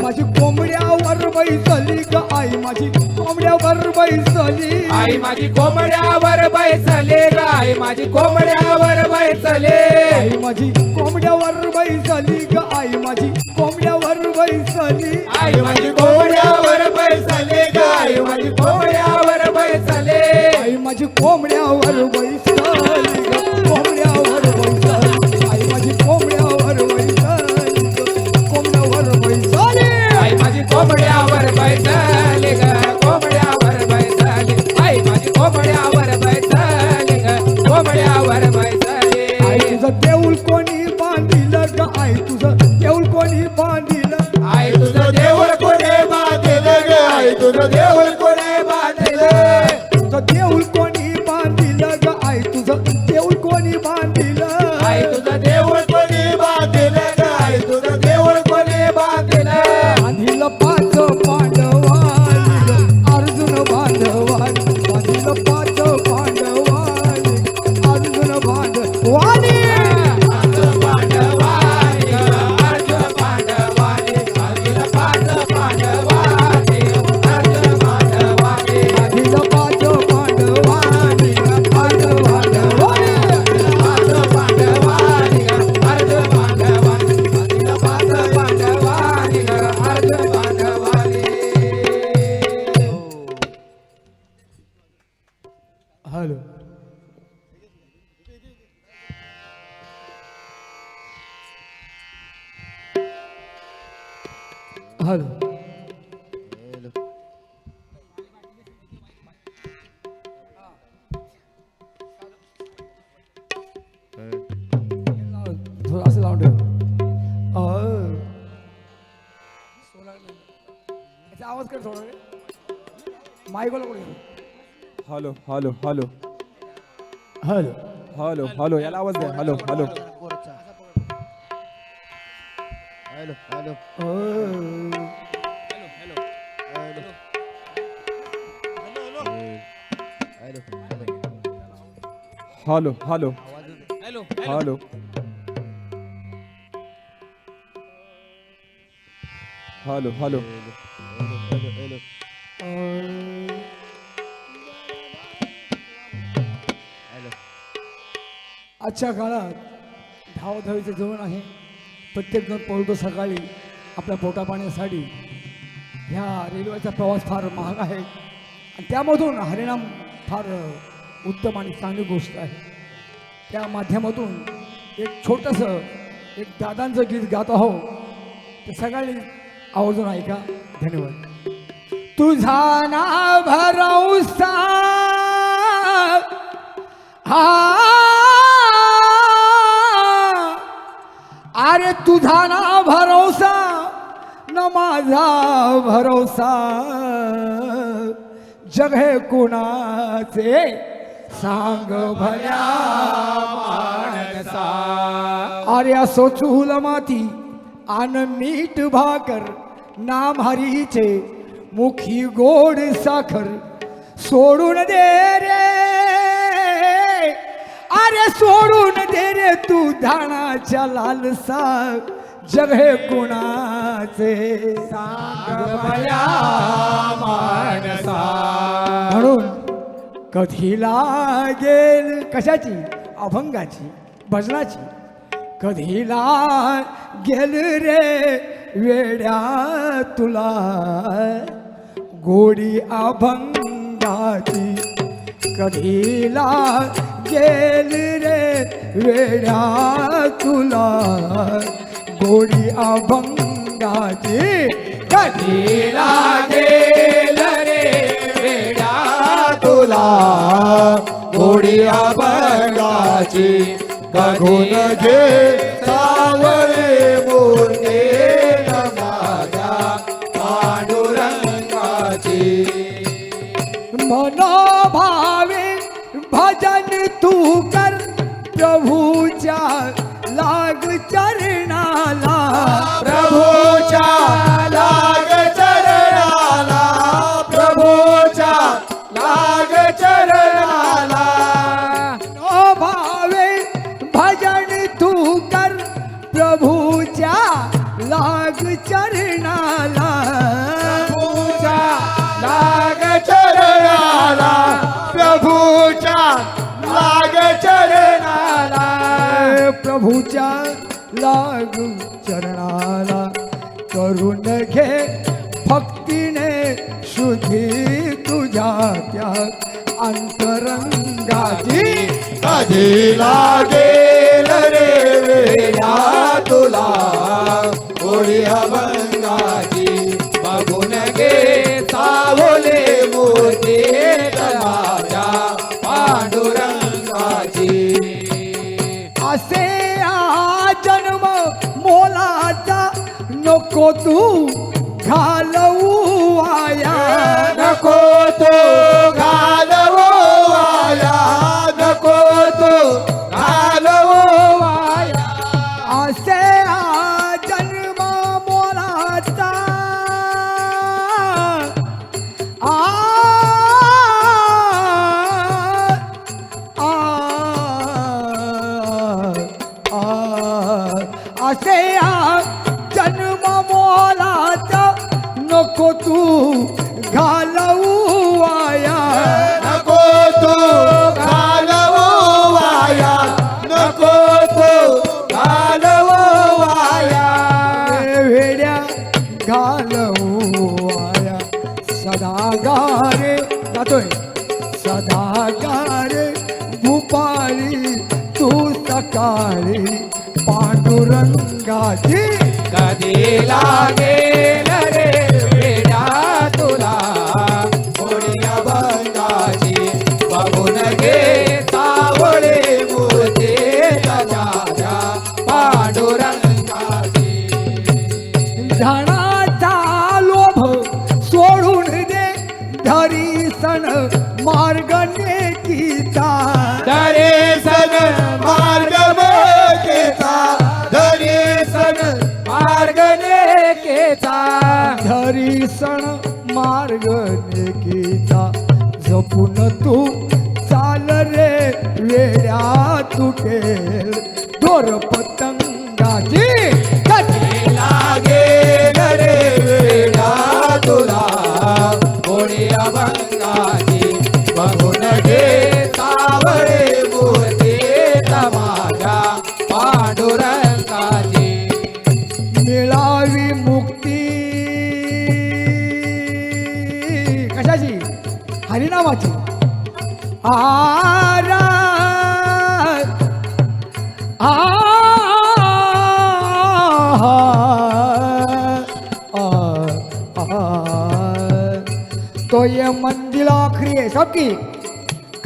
माझी कोंबड्यावर बैसली ग आई माझी कोंबड्यावर बैसली आई माझी कोंबड्यावर बैसले ग आई माझी कोंबड्यावर बैसले आई माझी कोंबड्यावर बैसली ग आई माझी कोंबड्यावर बैसली आई माझी कोंबड्यावर बैसले ग आई माझी कोंबड्यावर बैसले आई माझी कोंबड्यावर बैसली ग कोंबड्यावर बैसली आई माझी कोंबड्यावर बैसली ग कोंबड्यावर बैसली आई माझी कोंबड्यावर बैसले ग कोंबड्यावर बैसले आई माझी कोंबड्यावर बैसले ग कोंबड्यावर बैसले आई तुझं देऊळ कोणी बांधिलं ग आई तुझं देऊळ कोणी बांधिलं आई तुझं देऊळ कोणे बांधले ग आई तुझं देऊळ कोणे बांधले तुझं हॅलो थोडं असं लावून ठेव याचा आवाज कर थोडा माईकला कोण hello hello hello hello hello hello याला आवाज द्या hello hello hello hello hello hello hello आजच्या काळात धावधावीचं जीवन आहे. प्रत्येक जण पळतो सकाळी आपल्या पोटापाण्यासाठी. ह्या रेल्वेचा प्रवास फार महाग आहे आणि त्यामधून हरिनाम फार उत्तम आणि चांगली गोष्ट आहे. त्या माध्यमातून एक छोटंसं एक दादांचं गीत गात आहो ते सगळ्यांनी आवर्जून ऐका. धन्यवाद. तुझा ना भरवसा अरे तुझा ना भरोसा न माझा भरोसा जग हे कुणाचे सांग भल्या माणसा. अरे असो चूल माती आन मीठ भाकर नाम हरीचे मुखी गोड साखर सोडून दे रे अरे सोडून दे रे तू धानाच्या लालसा जग हे कुणाचे सांग भल्या माणसा. म्हणून कधी लागेल कशाची अभंगाची भजनाची कधी लागेल रे वेड्या तुला गोडी अभंगाची कधी लागेल रे वेड्या तुला गोडी अभंगाची कधी लागेल रे वेड्या तुला गोडी अभंगाची बघून घे सावळे मूर्ती माझ्या पांडुरंगाची. मनोभावे भजन तू कर प्रभूच्या लाग चरणाला प्रभूच्या लाग चरणाला प्रभूच्या लाग चरणाला. मनोभावे भजन तू कर प्रभूच्या लाग चरणाला प्रभूच्या लाग चरणाला प्रभूच्या लाग चरणाला. प्रभूच्या लाग चरणाला करून घे भक्तीने शुद्धी तुझ्या त्या अंतरंगाची कधी लागेल रे वेड्या तुला गोडी अभंगाची बघून घे सावले मूर्ती माझ्या पांडुरंगाची. असे हा जन्म मोलाचा नको तू घालवू वाया नको तो घालवो वाया नको तो घालवो वाया. असे हा जन्म मोलाचा असे हा जन्म मोलाचा नको तू घालवू वाया नको तो घालवो वाया नको तो घालवो वाया. वेड्या घालवू वाया सदा गारे जातोय सदा गारे भूपाळी तू सकाळी पांडुरंगाची कधी लागेल रे दिसण मार्ग नेकीचा जपून तू चाल रे वेड्या तुटेल दोर पतंगाची गती लागेल रे वेडा तुला कोणी अभंगाची बघून घे सावळे मूर्ती माझ्या पांडुरंगाची मिळावी मुक्ती कशाची हरिनामाची आरा तो ये मंजिल आखिरी है सबकी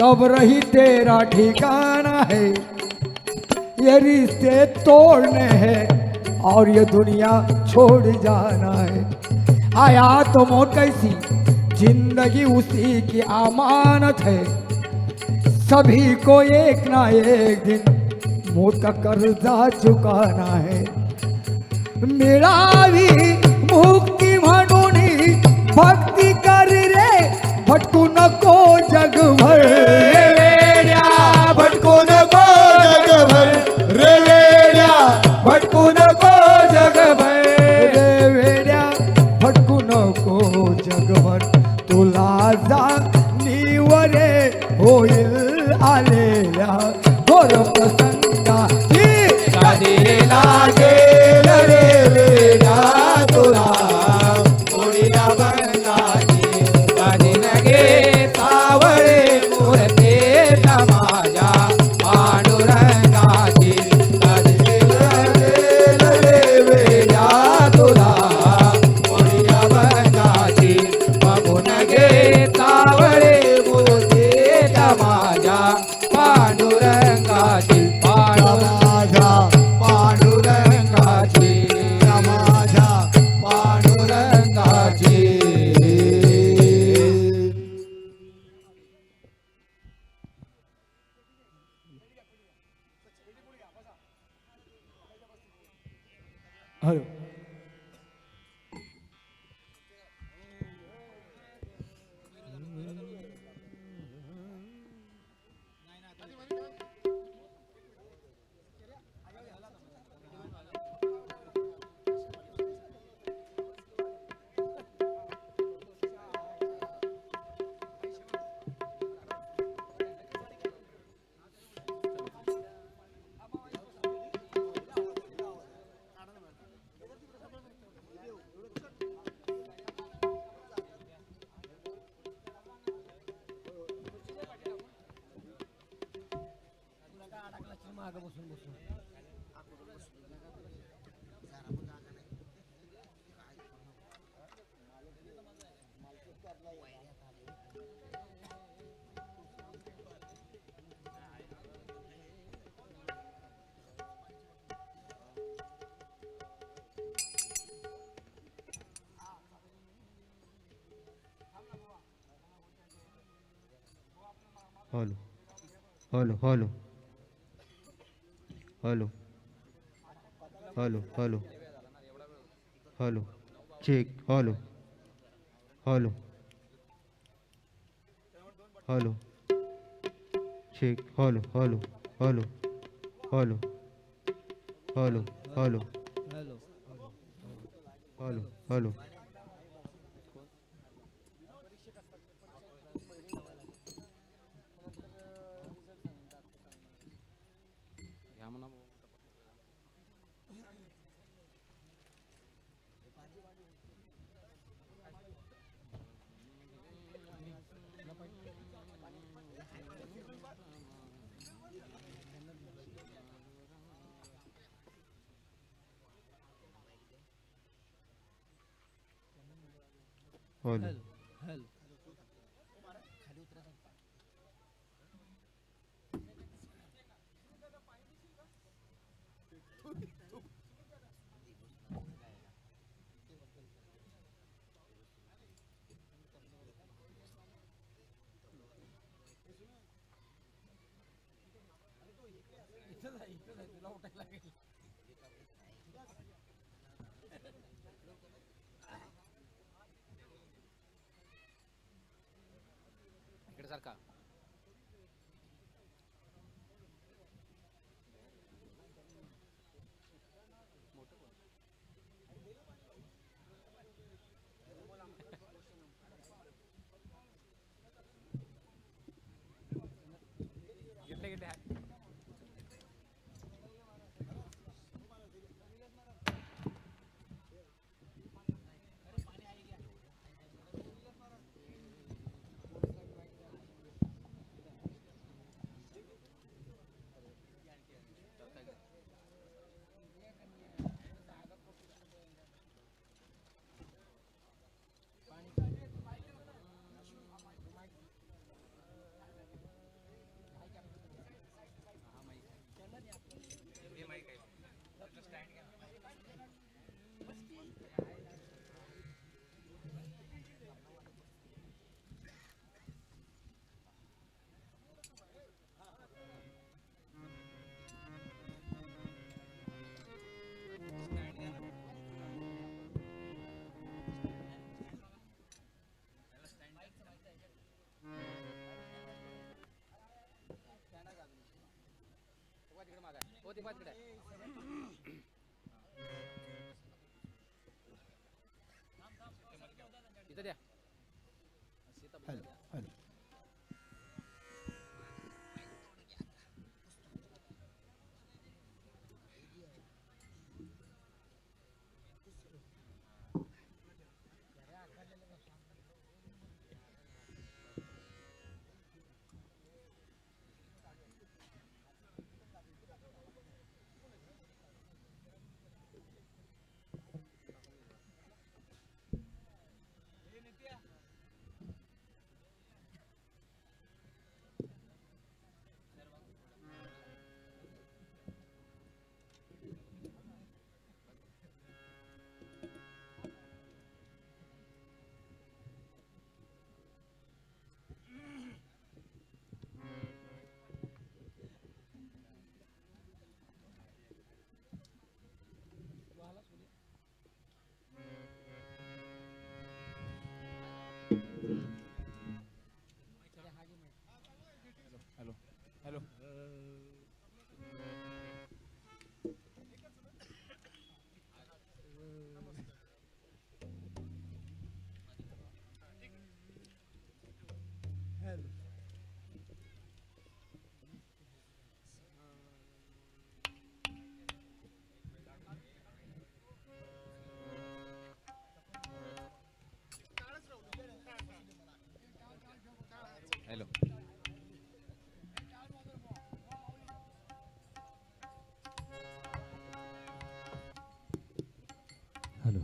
कब्र ही तेरा ठिकाना है ये रिश्ते तोड़ने हैं और ये दुनिया छोड़ जाना है आया तो मौत कैसी जिंदगी उसी की अमानत है सभी को एक ना एक दिन मौत का कर्जा चुकाना है मिळावी मुक्ती म्हणून भक्ती कर रे भटकू नको जगभर वेड्या भटकू नको जगभर रे वेड्या भटकू नको जगभर रे वेड्या भटकू नको जगभर तुला जाणीवरे होईल आलेल्या घोर प्रसंगाची कधी लागेल रे वेड्या तुला कोणी अभंगाची कधी नगे सावळे मूर्ती माझ्या पांडुरंगाची कधी लागेल रे वेड्या तुला कोणी अभंगाची बघून घे सावळे मूर्ती माझ्या पांडुरंगाची माझ्या पांडुरंगाची माझ्या पांडुरंगाची hello hello hello hello hello hello hello hello check hello hello hello check hello hello hello hello hello hello hello hello hello सारखा घेतले घेतले तिकडे मागा इथं द्या hello hello hello hello hello hello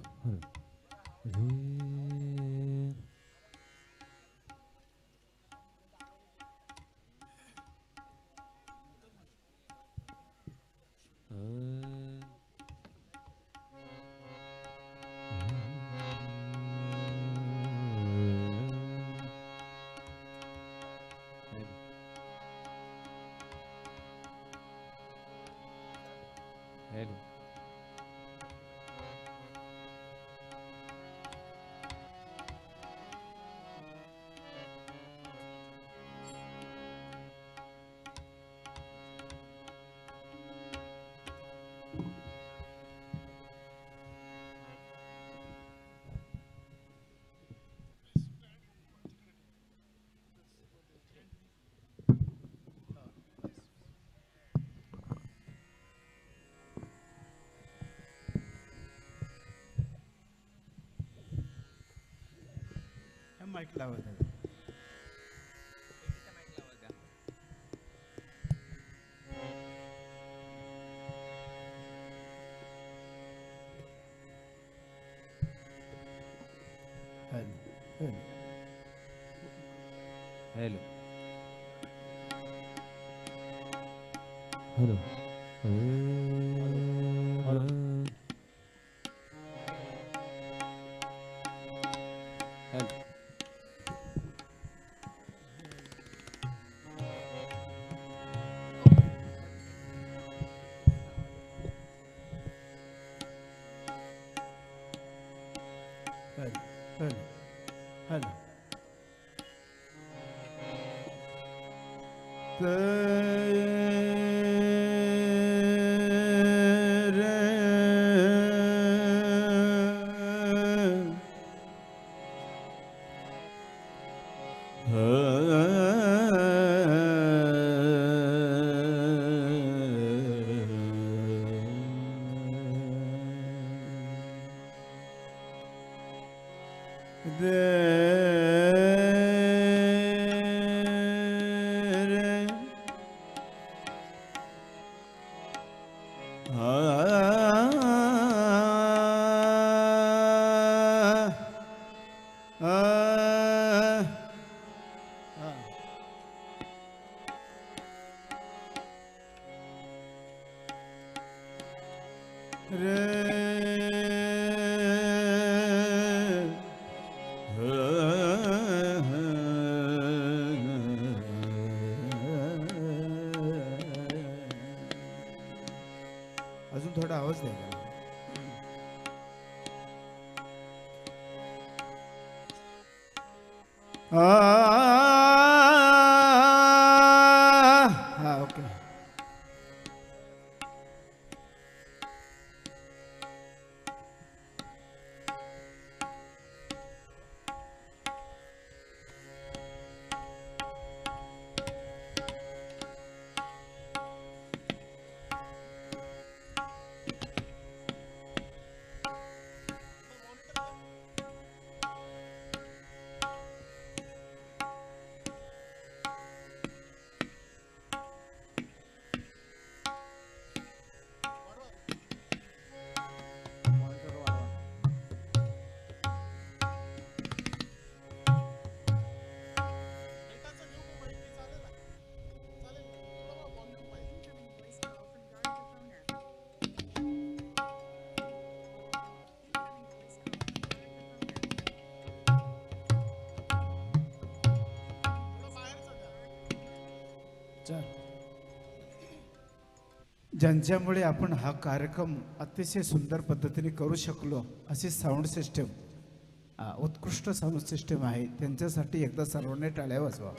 hello mike लावत hello hello hello hello hello hello अजून थोडा आवाज द्या. हा ओके. ज्यांच्यामुळे आपण हा कार्यक्रम अतिशय सुंदर पद्धतीने करू शकलो अशी साऊंड सिस्टम, उत्कृष्ट साऊंड सिस्टम आहे, त्यांच्यासाठी एकदा सर्वांनी टाळ्या वाजवा.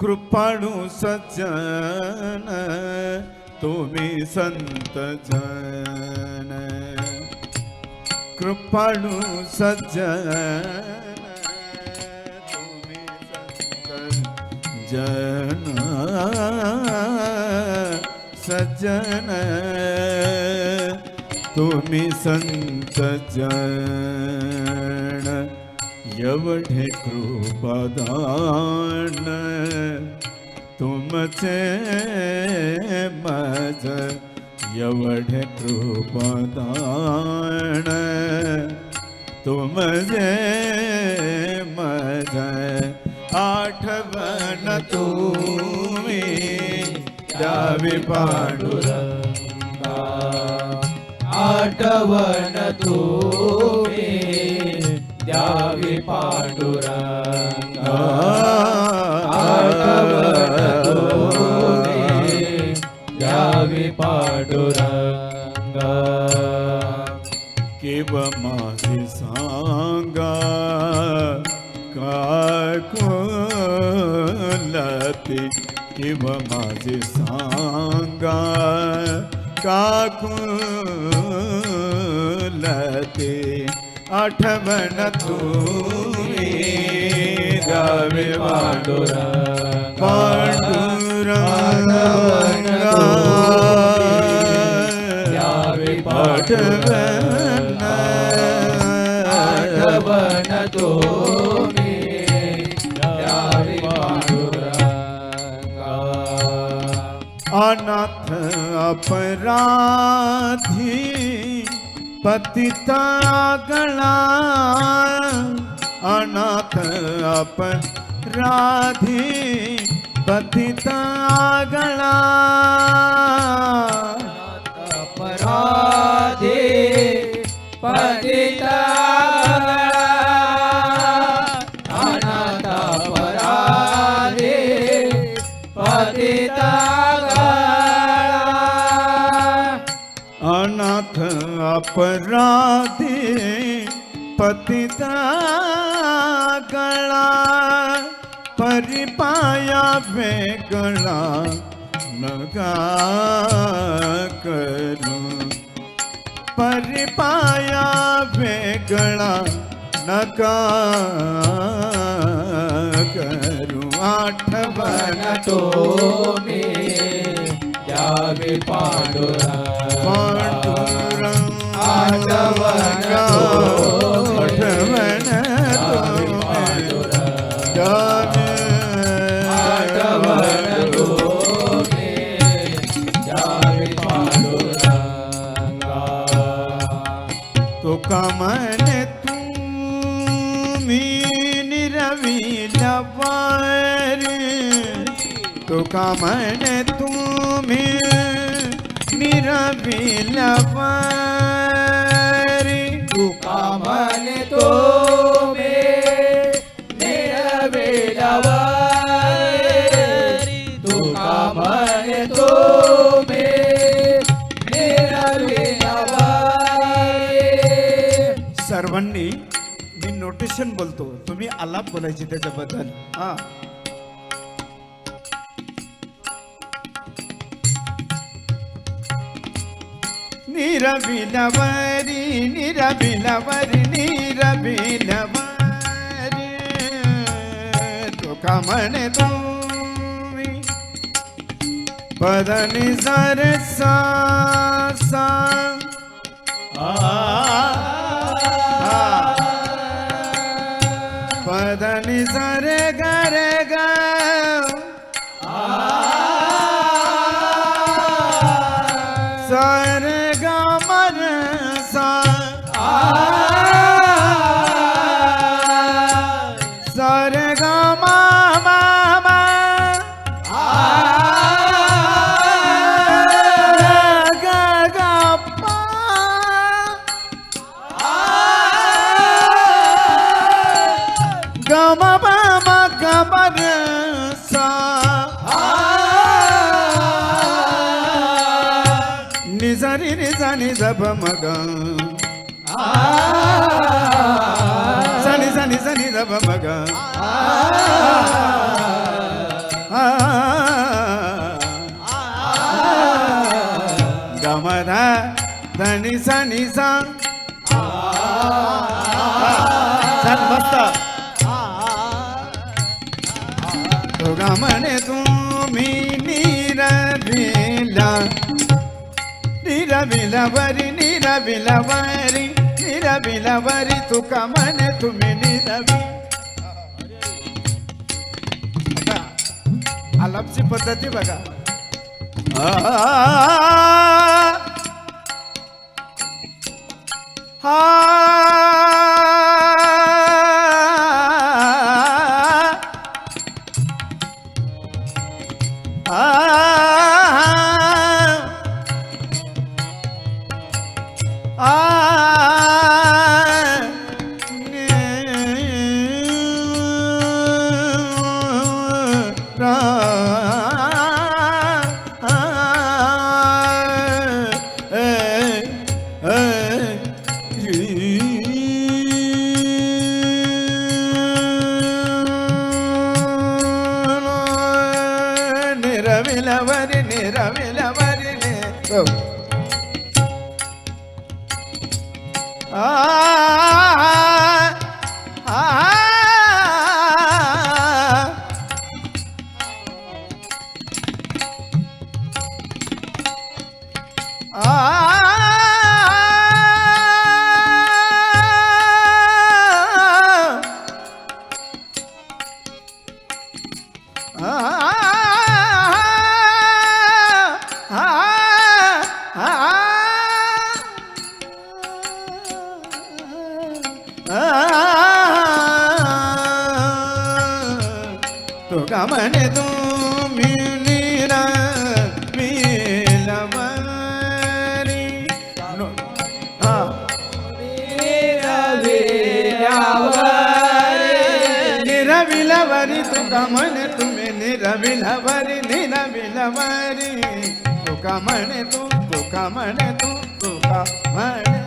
कृपाळू सज्जन तुम्ही संत जन, कृपाळू सज्जन तुम्ही संत जन, सज्जन तुम्ही संत जन, एवढे कृपादान तुमचे मज, एवढे कृपादान तुमचे मज, आठवण तुम्ही द्यावी पांडुरंगा, आठवण तुम्ही द्यावी पांडुरंगा, आठवण तुम्ही द्यावी पांडुरंगा. केव माझे सांगा काकुलते, केव माझे सांगा काकुलते, आठवण तुम्ही द्यावी पांडुरंगा, पांडुरंगा द्यावी पांडुरंगा, आठवण तुम्ही द्यावी पांडुरंगा. अनाथ अपराधी पतिता गळा, अनाथ आपण राधी पतित आगळा अपराधे पतिता अनाथ अपराधे पतिता अनाथ अपराधी पतिता गळा परिपाया वेगळा नगा करू परिपाया वेगळा नका करू आठवण तो मे द्यावे पांडुरंग आठवण आठवण तो कामने तुम्ही निरविला वारी तो कामने तुम्ही निरविला वारी तुका म्हणे तो मे निरवेलावारी तुका म्हणे तो मे निरवेलावारी सर्वांनी मी नोटेशन बोलतो तुम्ही आलाप बोलायची त्याच्याबद्दल हा निरविलावरी निरविलावरी निरविलावरी तुका म्हणे तुम्ही पदनी सर सा सा पदनी सर गर ग सर ग मर सा सर ग मा मा मा ग ग पा गम बम गबर सा निजरी निजा निज बम ग सनि सनि सनि द बम ग गम ध धनि सनि सा सन मस्त तुगा म्हणे तुम्ही निरविला निरविलावरी निरविलावरी निरविलावरी तुका म्हणे तुम्ही निरवि आता आलापची पद्धती बघा निरविलावरी निरविलावरी ने का म्हणे तुम्ही निरविलवरी निरविलवरी तुका म्हणे तुम्ही निरविलवरी तुका म्हणे तुका म्हणे तुका म्हणे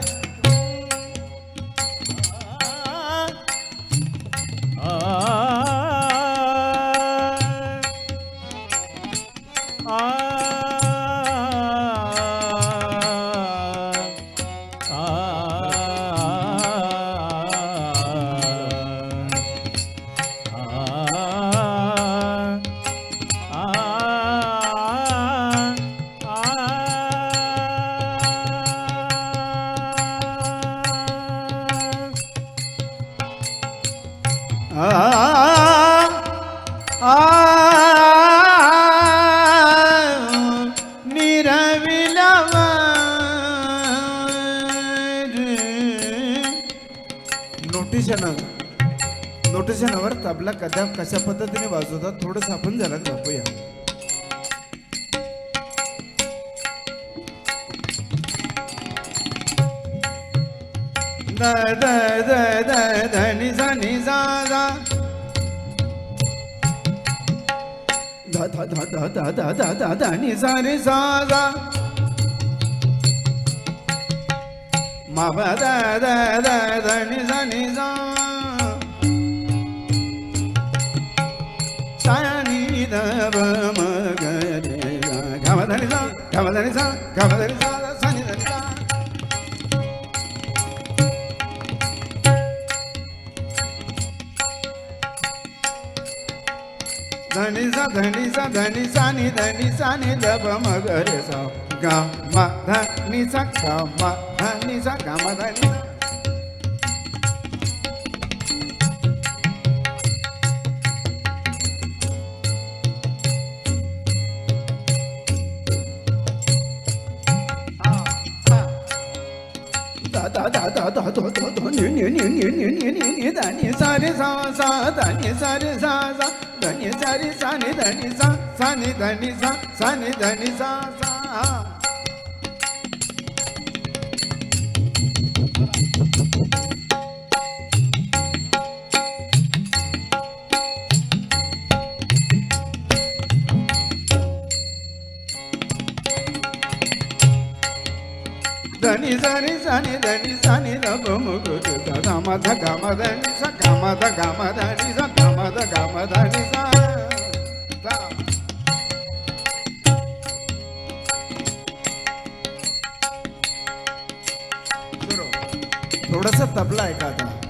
नोटिशनवर तबला कशा पद्धतीने वाजवतात थोडंसं आपण जरा दाखवूया. द द द द ध नि सा नि सा सा ध ध ध ध ध ध ध ध ध नि सा रि सा सा मा ब द द द ध नि सा नि सा सा नि ध ब म ग रे ग म ध नि सा ग म ध नि सा ग म ध नि सा सा नि ध नि सा धनी सा धनी सा धनी सा नि ध ब म ग रे सा ग म ध नि सा ग म ध नि सा ग म ध नि सा दा दा दा दा दा दो दो दो नि नि नि नि नि नि नि नि दा नि सा रे सा सा दा नि सा रे सा सा दा नि सा रे सा नि दा नि सा सा नि दा नि सा सा नि दा नि सा सा धनी सा नि सा नि दा नि सा नि ध ब म ग रे सा ग म ध ग म ध नि सा ग म ध ग म ध नि सा ग म ध ग म ध नि सा सा थोडंसं तबला आहे का आता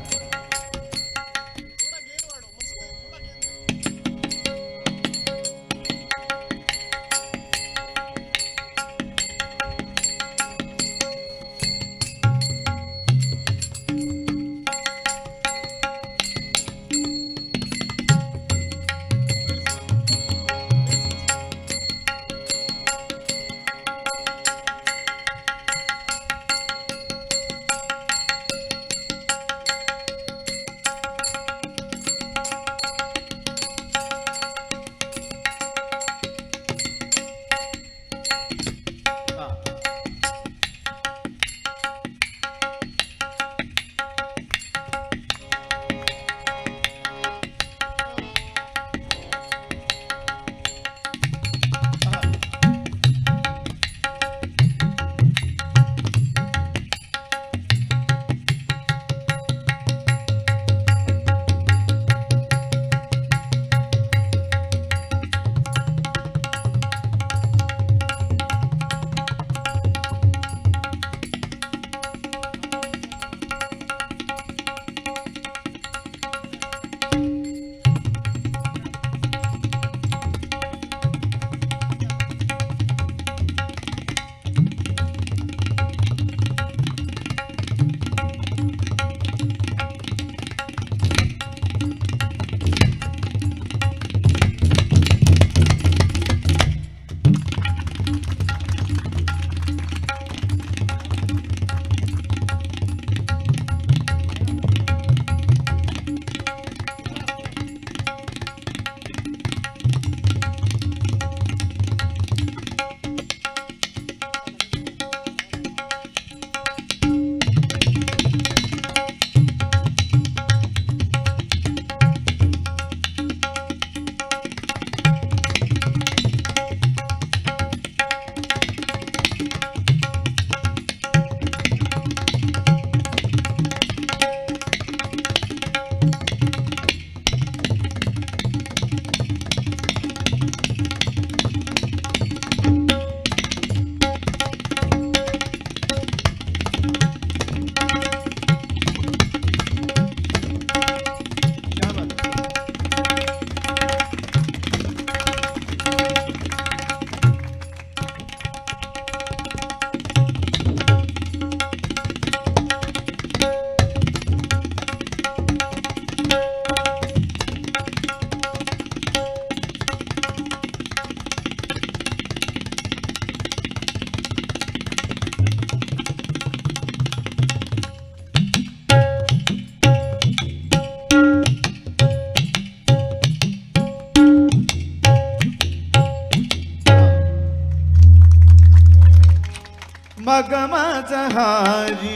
मग माझ हारी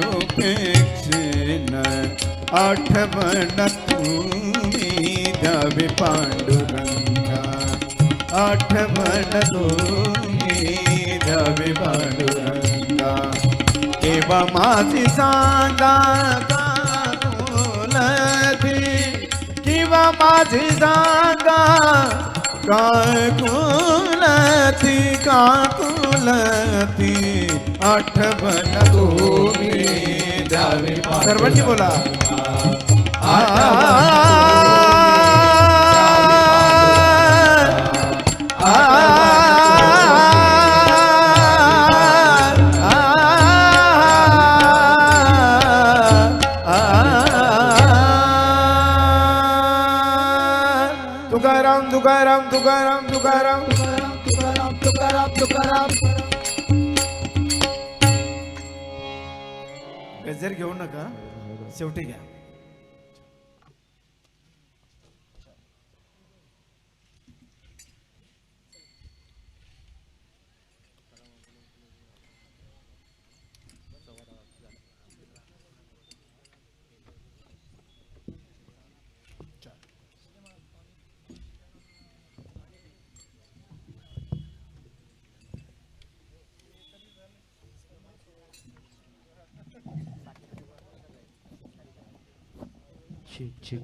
उपेक्षेन आठवण तुम्ही द्यावी पांडुरंगा आठवण तुम्ही द्यावी पांडुरंगा केव्हा माझी सांगा काकुलती किंवा माझी सांगा काकुलती काकुलती आठवण तुम्ही द्यावी सर्वांनी बोला तुकाराम तुकाराम तुकाराम तुकाराम तुकाराम तुकाराम तुकाराम गजर घेऊ नका शेवटी घ्या check.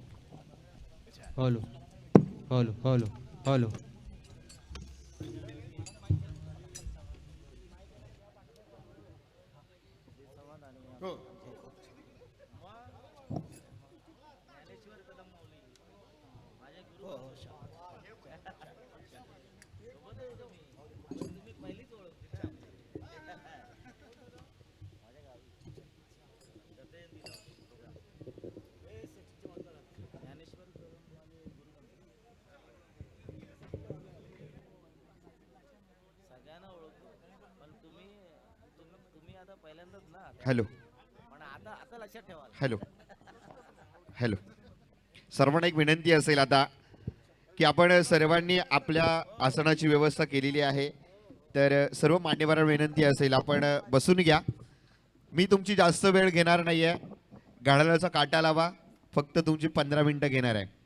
Hello. Hello. Hello. Hello. Hello hello hello सर्वांना एक विनंती असेल आता की आपण सर्वांनी आपल्या आसनाची व्यवस्था केलेली आहे तर सर्व मान्यवरांना विनंती असेल आपण बसून घ्या मी तुमची जास्त वेळ घेणार नाहीये घड्याळाचा काटा लावा फक्त तुमची 15 मिनिटं घेणार आहे